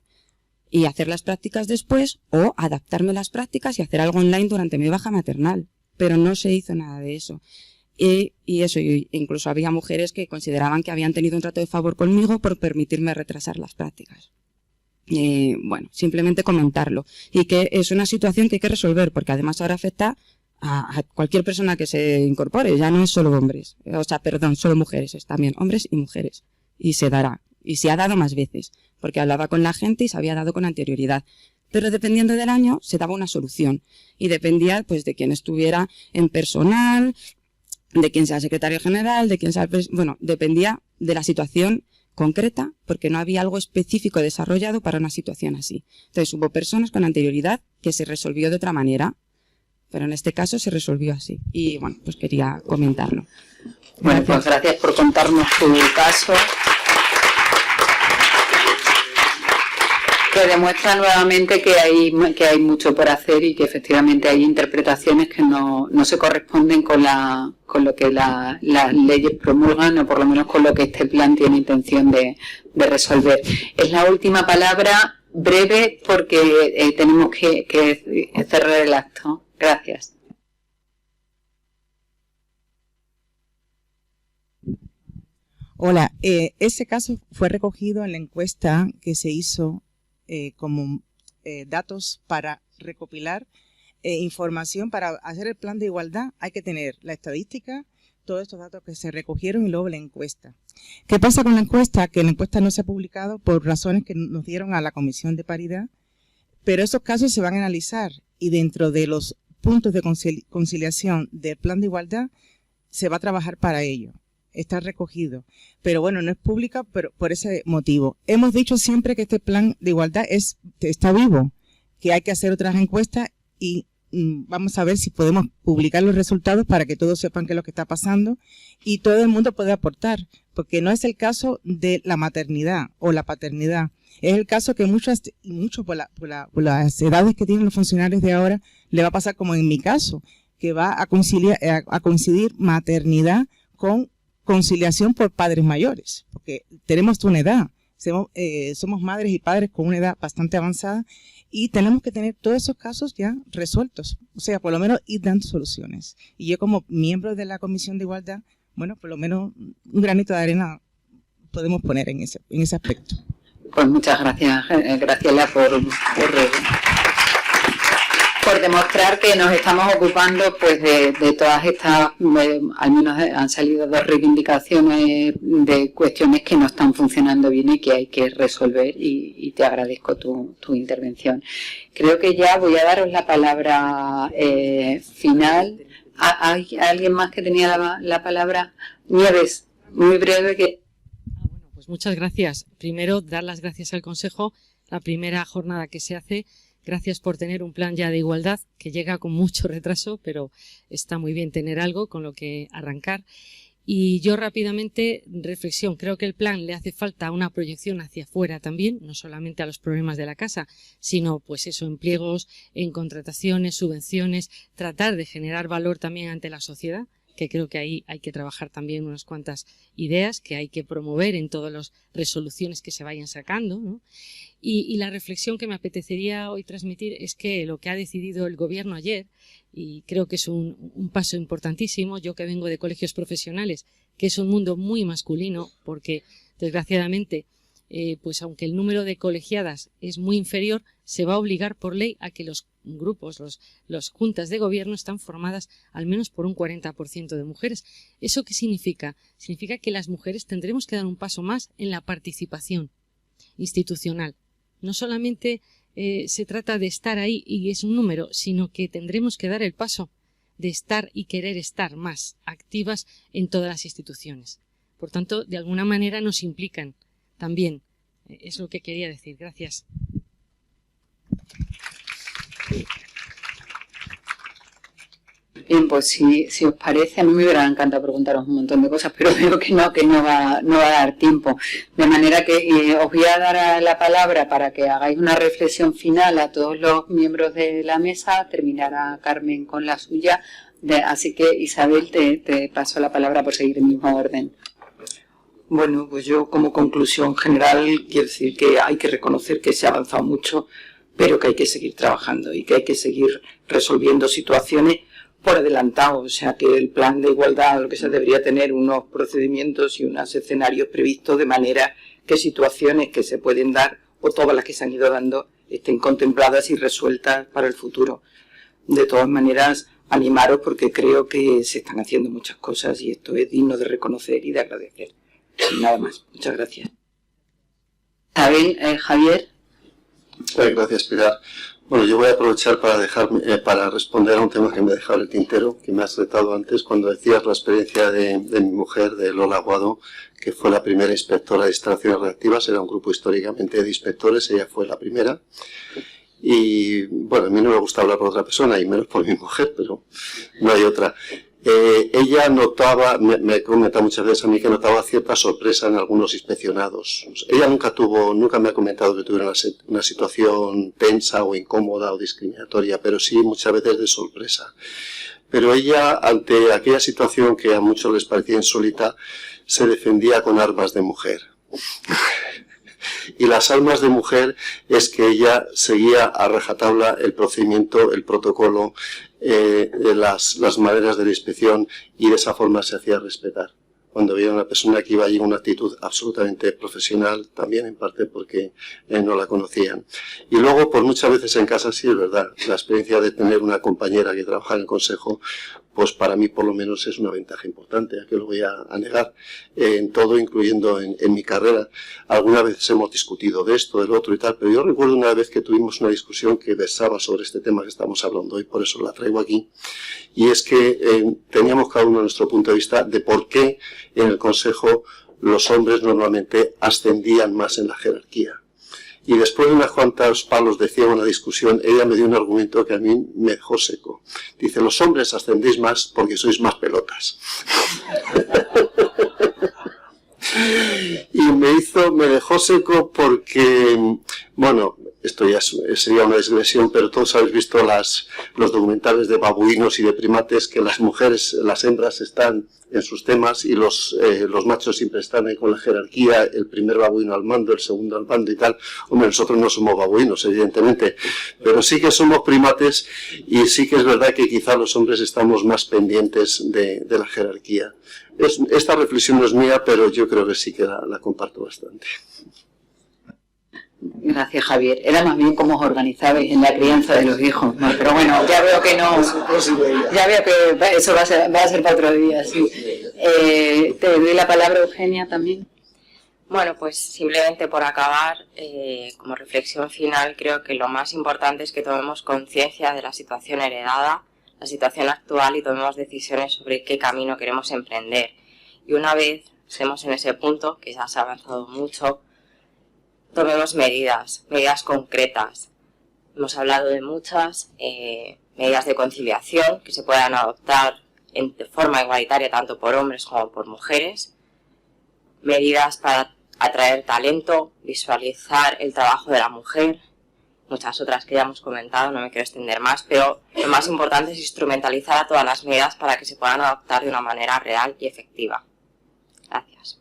y hacer las prácticas después, o adaptarme las prácticas y hacer algo online durante mi baja maternal. Pero no se hizo nada de eso. Y eso, incluso había mujeres que consideraban que habían tenido un trato de favor conmigo por permitirme retrasar las prácticas. Bueno, simplemente comentarlo. Y que es una situación que hay que resolver, porque además ahora afecta a cualquier persona que se incorpore, ya no es solo hombres. O sea, perdón, solo mujeres, es también hombres y mujeres. Y se dará. Y se ha dado más veces, porque hablaba con la gente y se había dado con anterioridad. Pero dependiendo del año, se daba una solución. Y dependía, pues, de quién estuviera en personal, de quién sea secretario general, de quién sea... Bueno, dependía de la situación concreta, porque no había algo específico desarrollado para una situación así. Entonces, hubo personas con anterioridad que se resolvió de otra manera, pero en este caso se resolvió así. Y, bueno, pues quería comentarlo. Bueno, pues gracias por contarnos tu caso. Que demuestra nuevamente que hay mucho por hacer y que efectivamente hay interpretaciones que no se corresponden con lo que las leyes promulgan, o por lo menos con lo que este plan tiene intención de resolver. Es la última palabra, breve, porque tenemos que cerrar el acto. Gracias. Hola, ese caso fue recogido en la encuesta que se hizo como datos para recopilar información para hacer el plan de igualdad. Hay que tener la estadística, todos estos datos que se recogieron y luego la encuesta. ¿Qué pasa con la encuesta? Que la encuesta no se ha publicado por razones que nos dieron a la Comisión de Paridad, pero esos casos se van a analizar y dentro de los puntos de conciliación del plan de igualdad se va a trabajar para ello. Está recogido. Pero bueno, no es pública pero por ese motivo. Hemos dicho siempre que este plan de igualdad está vivo, que hay que hacer otras encuestas y vamos a ver si podemos publicar los resultados para que todos sepan qué es lo que está pasando y todo el mundo puede aportar, porque no es el caso de la maternidad o la paternidad. Es el caso que muchos por las edades que tienen los funcionarios de ahora, le va a pasar como en mi caso, que va a coincidir maternidad con conciliación por padres mayores, porque tenemos una edad, somos madres y padres con una edad bastante avanzada y tenemos que tener todos esos casos ya resueltos, o sea, por lo menos ir dando soluciones. Y yo como miembro de la Comisión de Igualdad, bueno, por lo menos un granito de arena podemos poner en ese aspecto. Pues muchas gracias, Graciela, por demostrar que nos estamos ocupando pues de todas estas, al menos han salido 2 reivindicaciones de cuestiones que no están funcionando bien y que hay que resolver y te agradezco tu intervención. Creo que ya voy a daros la palabra final. ¿Hay alguien más que tenía la palabra? Nieves, muy breve que... Bueno, pues muchas gracias. Primero, dar las gracias al Consejo, la primera jornada que se hace. Gracias por tener un plan ya de igualdad que llega con mucho retraso, pero está muy bien tener algo con lo que arrancar. Y yo rápidamente, reflexión, creo que el plan le hace falta una proyección hacia afuera también, no solamente a los problemas de la casa, sino pues eso, en pliegos, en contrataciones, subvenciones, tratar de generar valor también ante la sociedad, que creo que ahí hay que trabajar también unas cuantas ideas que hay que promover en todas las resoluciones que se vayan sacando, ¿no? Y la reflexión que me apetecería hoy transmitir es que lo que ha decidido el Gobierno ayer, y creo que es un paso importantísimo, yo que vengo de colegios profesionales, que es un mundo muy masculino, porque desgraciadamente, pues aunque el número de colegiadas es muy inferior, se va a obligar por ley a que los grupos, las juntas de gobierno están formadas al menos por un 40% de mujeres. ¿Eso qué significa? Significa que las mujeres tendremos que dar un paso más en la participación institucional. No solamente se trata de estar ahí y es un número, sino que tendremos que dar el paso de estar y querer estar más activas en todas las instituciones. Por tanto, de alguna manera nos implican también. Es lo que quería decir. Gracias. Bien, pues si os parece, a mí me hubiera encantado preguntaros un montón de cosas, pero veo que no va a dar tiempo. De manera que os voy a dar la palabra para que hagáis una reflexión final a todos los miembros de la mesa. Terminará Carmen con la suya. Así que, Isabel, te paso la palabra por seguir el mismo orden. Bueno, pues yo como conclusión general quiero decir que hay que reconocer que se ha avanzado mucho, pero que hay que seguir trabajando y que hay que seguir resolviendo situaciones por adelantado. O sea, que el plan de igualdad, lo que se debería tener unos procedimientos y unos escenarios previstos de manera que situaciones que se pueden dar o todas las que se han ido dando estén contempladas y resueltas para el futuro. De todas maneras, animaros porque creo que se están haciendo muchas cosas y esto es digno de reconocer y de agradecer. Y nada más. Muchas gracias. Javier. Gracias, Pilar. Bueno, yo voy a aprovechar para responder a un tema que me ha dejado en el tintero, que me has retado antes, cuando decías la experiencia de mi mujer, de Lola Aguado, que fue la primera inspectora de instalaciones reactivas. Era un grupo históricamente de inspectores, ella fue la primera. Y bueno, a mí no me gusta hablar por otra persona, y menos por mi mujer, pero no hay otra. Ella notaba, me ha comentado muchas veces a mí que notaba cierta sorpresa en algunos inspeccionados. Ella nunca me ha comentado que tuviera una situación tensa o incómoda o discriminatoria, pero sí muchas veces de sorpresa. Pero ella, ante aquella situación que a muchos les parecía insólita, se defendía con armas de mujer. Y las armas de mujer es que ella seguía a rajatabla el procedimiento, el protocolo, las maneras de la inspección, y de esa forma se hacía respetar. Cuando veía una persona que iba allí con una actitud absolutamente profesional, también en parte porque no la conocían. Y luego, por muchas veces en casa, sí es verdad, la experiencia de tener una compañera que trabaja en el consejo, pues para mí por lo menos es una ventaja importante, ¿a qué lo voy a negar? En todo, incluyendo en mi carrera. Algunas veces hemos discutido de esto, del otro y tal, pero yo recuerdo una vez que tuvimos una discusión que versaba sobre este tema que estamos hablando hoy, por eso la traigo aquí, y es que teníamos cada uno nuestro punto de vista de por qué en el Consejo los hombres normalmente ascendían más en la jerarquía. Y después de unas cuantas palos de ciego en la discusión, ella me dio un argumento que a mí me dejó seco. Dice, los hombres ascendéis más porque sois más pelotas. Y me dejó seco porque, bueno, esto ya sería una digresión, pero todos habéis visto los documentales de babuinos y de primates, que las mujeres, las hembras están en sus temas y los machos siempre están ahí con la jerarquía, el primer babuino al mando, el segundo al mando y tal. Hombre, nosotros no somos babuinos, evidentemente, pero sí que somos primates y sí que es verdad que quizá los hombres estamos más pendientes de la jerarquía. Esta reflexión no es mía, pero yo creo que sí que la comparto bastante. Gracias, Javier. Era más bien cómo os organizabais en la crianza de los hijos, ¿no? Pero bueno, ya veo que no. Ya veo que eso va a ser para otro día, sí. Te doy la palabra, Eugenia, también. Bueno, pues simplemente por acabar, como reflexión final, creo que lo más importante es que tomemos conciencia de la situación heredada, la situación actual, y tomemos decisiones sobre qué camino queremos emprender. Y una vez estemos en ese punto, que ya se ha avanzado mucho, tomemos medidas concretas. Hemos hablado de muchas medidas de conciliación que se puedan adoptar de forma igualitaria tanto por hombres como por mujeres, medidas para atraer talento, visualizar el trabajo de la mujer, muchas otras que ya hemos comentado, no me quiero extender más, pero lo más importante es instrumentalizar a todas las medidas para que se puedan adoptar de una manera real y efectiva. Gracias.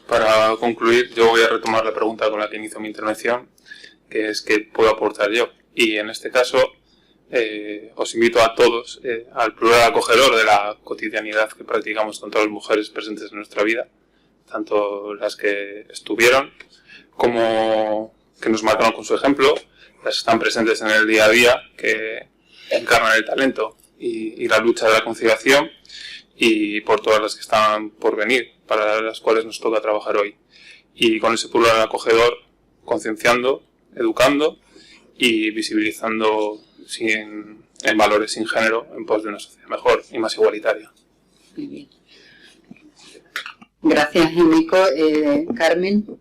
Para concluir, yo voy a retomar la pregunta con la que inicio mi intervención, que es ¿qué puedo aportar yo? Y en este caso os invito a todos al plural acogedor de la cotidianidad que practicamos con todas las mujeres presentes en nuestra vida, tanto las que estuvieron como que nos marcaron con su ejemplo, las que están presentes en el día a día, que encarnan el talento y la lucha de la conciliación, y por todas las que están por venir, para las cuales nos toca trabajar hoy. Y con ese plural acogedor, concienciando, educando y visibilizando en valores sin género en pos de una sociedad mejor y más igualitaria. Muy bien. Gracias, Enrico. Carmen.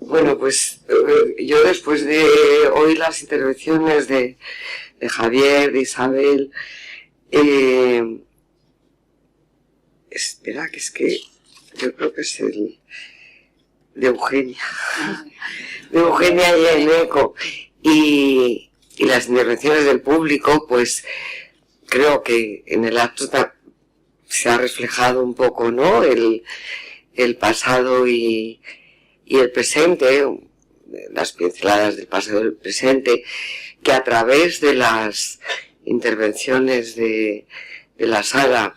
Bueno, pues yo después de oír las intervenciones de Javier, de Isabel, espera, que es que yo creo que es el de Eugenia, de Eugenia y Enrico, y las intervenciones del público, pues creo que en el acto se ha reflejado un poco, ¿no?, el pasado y el presente, las pinceladas del pasado y del presente, que a través de las intervenciones de la sala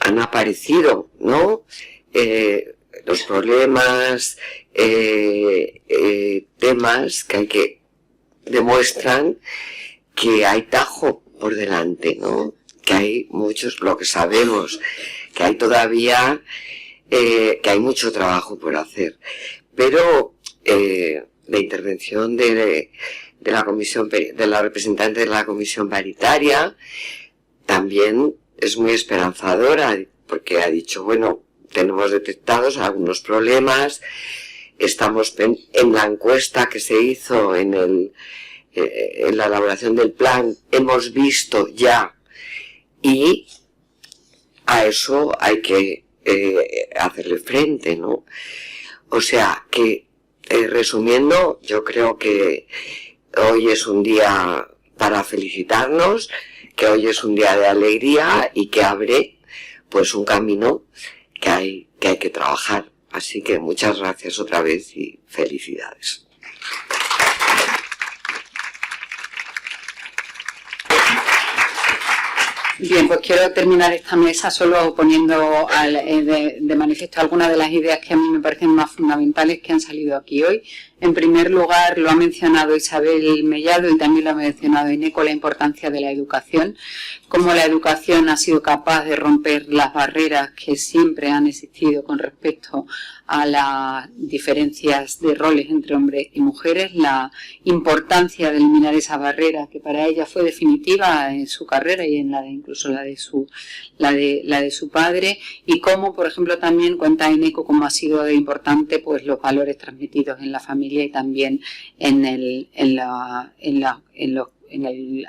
han aparecido, ¿no? Los problemas, temas que demuestran que hay tajo por delante, ¿no? Que hay muchos, lo que sabemos, que hay todavía, que hay mucho trabajo por hacer. Pero la intervención de la comisión, de la representante de la comisión paritaria, también es muy esperanzadora, porque ha dicho, bueno, tenemos detectados algunos problemas, estamos en la encuesta que se hizo en la elaboración del plan, hemos visto ya, y a eso hay que hacerle frente, ¿no? O sea que, resumiendo, yo creo que hoy es un día para felicitarnos, que hoy es un día de alegría y que abre pues un camino que hay que trabajar. Así que muchas gracias otra vez y felicidades. Bien, pues quiero terminar esta mesa solo poniendo de manifiesto algunas de las ideas que a mí me parecen más fundamentales que han salido aquí hoy. En primer lugar, lo ha mencionado Isabel Mellado y también lo ha mencionado Eneco, la importancia de la educación, cómo la educación ha sido capaz de romper las barreras que siempre han existido con respecto a las diferencias de roles entre hombres y mujeres, la importancia de eliminar esa barrera que para ella fue definitiva en su carrera y en incluso la de su padre, y cómo, por ejemplo, también cuenta Eneco cómo ha sido importante pues los valores transmitidos en la familia y también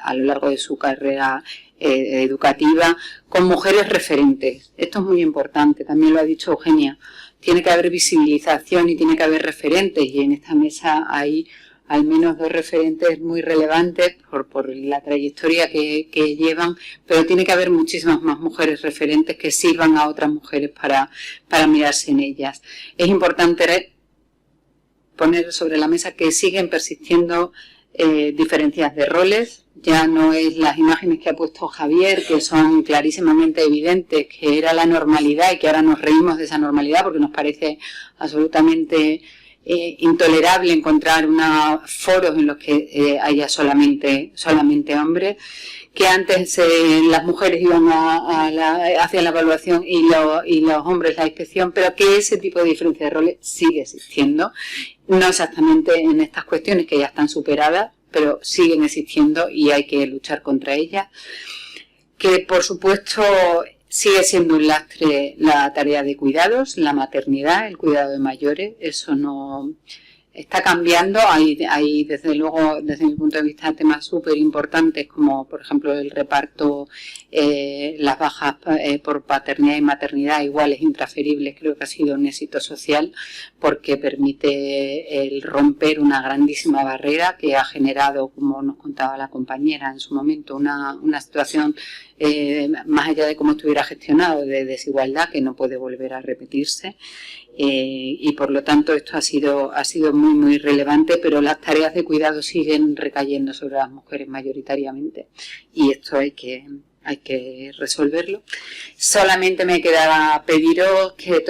a lo largo de su carrera educativa con mujeres referentes. Esto es muy importante, también lo ha dicho Eugenia. Tiene que haber visibilización y tiene que haber referentes, y en esta mesa hay al menos 2 referentes muy relevantes por la trayectoria que llevan, pero tiene que haber muchísimas más mujeres referentes que sirvan a otras mujeres para mirarse en ellas. Es importante poner sobre la mesa que siguen persistiendo diferencias de roles. Ya no es las imágenes que ha puesto Javier, que son clarísimamente evidentes, que era la normalidad y que ahora nos reímos de esa normalidad porque nos parece absolutamente intolerable encontrar foros en los que haya solamente hombres, que antes las mujeres iban hacia la evaluación y los hombres la inspección, pero que ese tipo de diferencia de roles sigue existiendo, no exactamente en estas cuestiones que ya están superadas, pero siguen existiendo y hay que luchar contra ellas. Que por supuesto sigue siendo un lastre la tarea de cuidados, la maternidad, el cuidado de mayores, eso no está cambiando. Hay desde luego, desde mi punto de vista, temas súper importantes como por ejemplo el reparto, las bajas por paternidad y maternidad iguales intransferibles. Creo que ha sido un éxito social porque permite el romper una grandísima barrera que ha generado, como nos contaba la compañera en su momento, una situación más allá de cómo estuviera gestionado, de desigualdad que no puede volver a repetirse. Y por lo tanto esto ha sido muy muy relevante, pero las tareas de cuidado siguen recayendo sobre las mujeres mayoritariamente y esto hay que resolverlo. Solamente me queda pediros que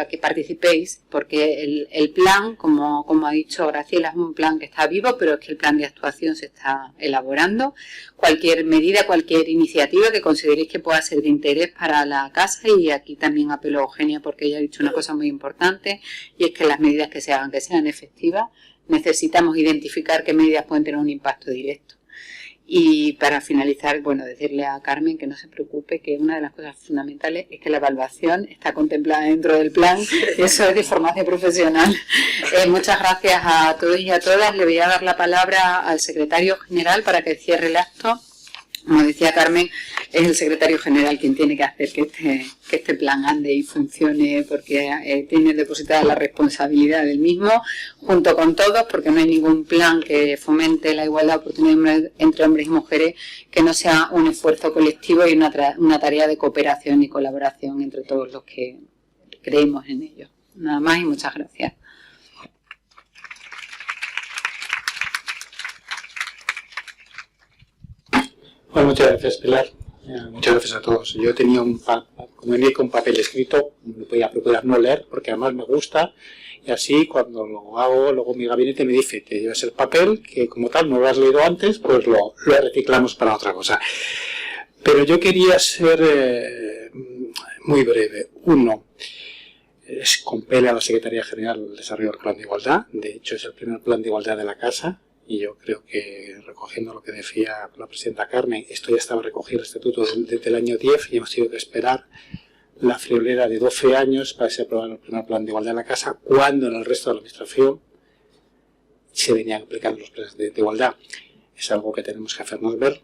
que participéis, porque el plan, como ha dicho Graciela, es un plan que está vivo, pero es que el plan de actuación se está elaborando. Cualquier medida, cualquier iniciativa que consideréis que pueda ser de interés para la casa, y aquí también apelo a Eugenia porque ella ha dicho una cosa muy importante, y es que las medidas que se hagan, que sean efectivas. Necesitamos identificar qué medidas pueden tener un impacto directo. Y para finalizar, bueno, decirle a Carmen que no se preocupe, que una de las cosas fundamentales es que la evaluación está contemplada dentro del plan. Eso es de formación profesional. Muchas gracias a todos y a todas. Le voy a dar la palabra al secretario general para que cierre el acto. Como decía Carmen, es el secretario general quien tiene que hacer que este plan ande y funcione, porque tiene depositada la responsabilidad del mismo, junto con todos, porque no hay ningún plan que fomente la igualdad de oportunidades entre hombres y mujeres que no sea un esfuerzo colectivo y una tarea de cooperación y colaboración entre todos los que creemos en ello. Nada más y muchas gracias. Bueno, muchas gracias, Pilar. Muchas gracias a todos. Yo tenía un papel escrito, me voy a procurar no leer porque además me gusta, y así cuando lo hago, luego mi gabinete me dice: te llevas el papel, que como tal no lo has leído antes, pues lo reciclamos para otra cosa. Pero yo quería ser muy breve. Uno, compele a la Secretaría General el desarrollo del Plan de Igualdad. De hecho, es el primer plan de igualdad de la Casa. Y yo creo que, recogiendo lo que decía la presidenta Carmen, esto ya estaba recogido el estatuto desde el año 10 y hemos tenido que esperar la friolera de 12 años para que se aprobara el primer plan de igualdad en la casa, cuando en el resto de la administración se venían aplicando los planes de igualdad. Es algo que tenemos que hacernos ver,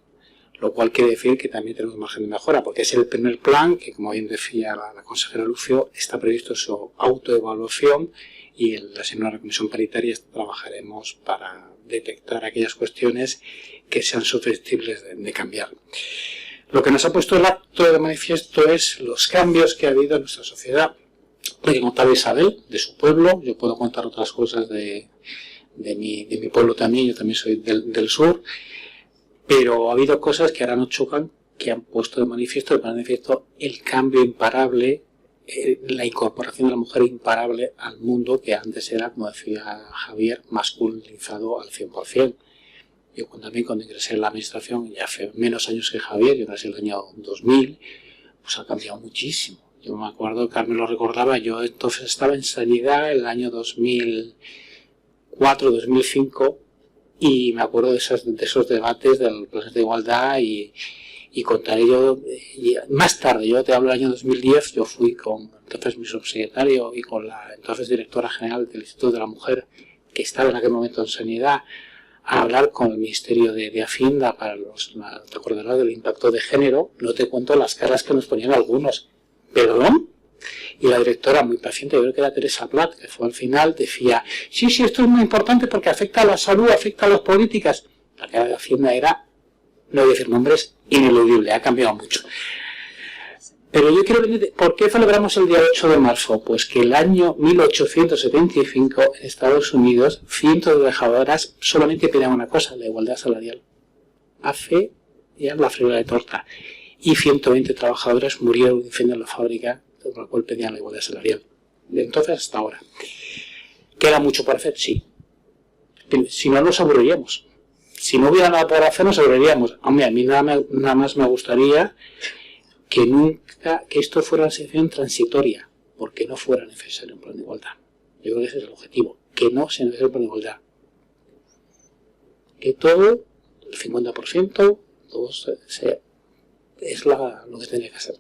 lo cual quiere decir que también tenemos margen de mejora, porque es el primer plan que, como bien decía la consejera Lucio, está previsto su autoevaluación, y en la comisión paritaria trabajaremos para detectar aquellas cuestiones que sean susceptibles de cambiar. Lo que nos ha puesto el acto de manifiesto es los cambios que ha habido en nuestra sociedad. Lo que contaba Isabel, de su pueblo, yo puedo contar otras cosas de mi pueblo también, yo también soy del sur, pero ha habido cosas que ahora nos chocan que han puesto de manifiesto el cambio imparable, la incorporación de la mujer imparable al mundo que antes era, como decía Javier, masculinizado al 100%. Yo también cuando ingresé en la administración, ya hace menos años que Javier, yo ingresé en el año 2000, pues ha cambiado muchísimo. Yo me acuerdo, Carmen lo recordaba, yo entonces estaba en sanidad en el año 2004-2005 y me acuerdo de esos debates del plan de igualdad y contaré yo, más tarde, yo te hablo del año 2010, yo fui con entonces mi subsecretario y con la entonces directora general del Instituto de la Mujer, que estaba en aquel momento en sanidad, a hablar con el Ministerio de Hacienda para te acordarás del impacto de género. No te cuento las caras que nos ponían algunos. ¿Perdón? Y la directora, muy paciente, yo creo que era Teresa Platt, que fue al final, decía, sí, esto es muy importante porque afecta a la salud, afecta a las políticas. La cara de Hacienda era, no voy a decir nombres, ineludible, ha cambiado mucho. Pero yo quiero venir, ¿por qué celebramos el día 8 de marzo? Pues que el año 1875 en Estados Unidos, cientos de trabajadoras solamente pedían una cosa, la igualdad salarial. Hace ya la fregada de torta. Y 120 trabajadoras murieron de incendio en la fábrica, por la cual pedían la igualdad salarial. De entonces hasta ahora. ¿Queda mucho por hacer? Sí. Pero si no, nos aburriríamos. Si no hubiera nada por hacer, nos aburriríamos. Hombre, a mí nada más me gustaría que esto fuera una situación transitoria, porque no fuera necesario un plan de igualdad. Yo creo que ese es el objetivo, que no sea necesario un plan de igualdad. Que todo, el 50%, todo es lo que tiene que hacer.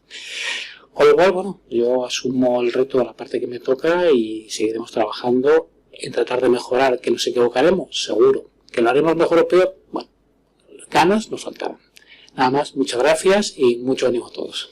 Con lo cual, bueno, yo asumo el reto de la parte que me toca y seguiremos trabajando en tratar de mejorar. ¿Que nos equivocaremos? Seguro. ¿Que lo haremos mejor o peor? Bueno, ganas nos faltarán. Nada más, muchas gracias y mucho ánimo a todos.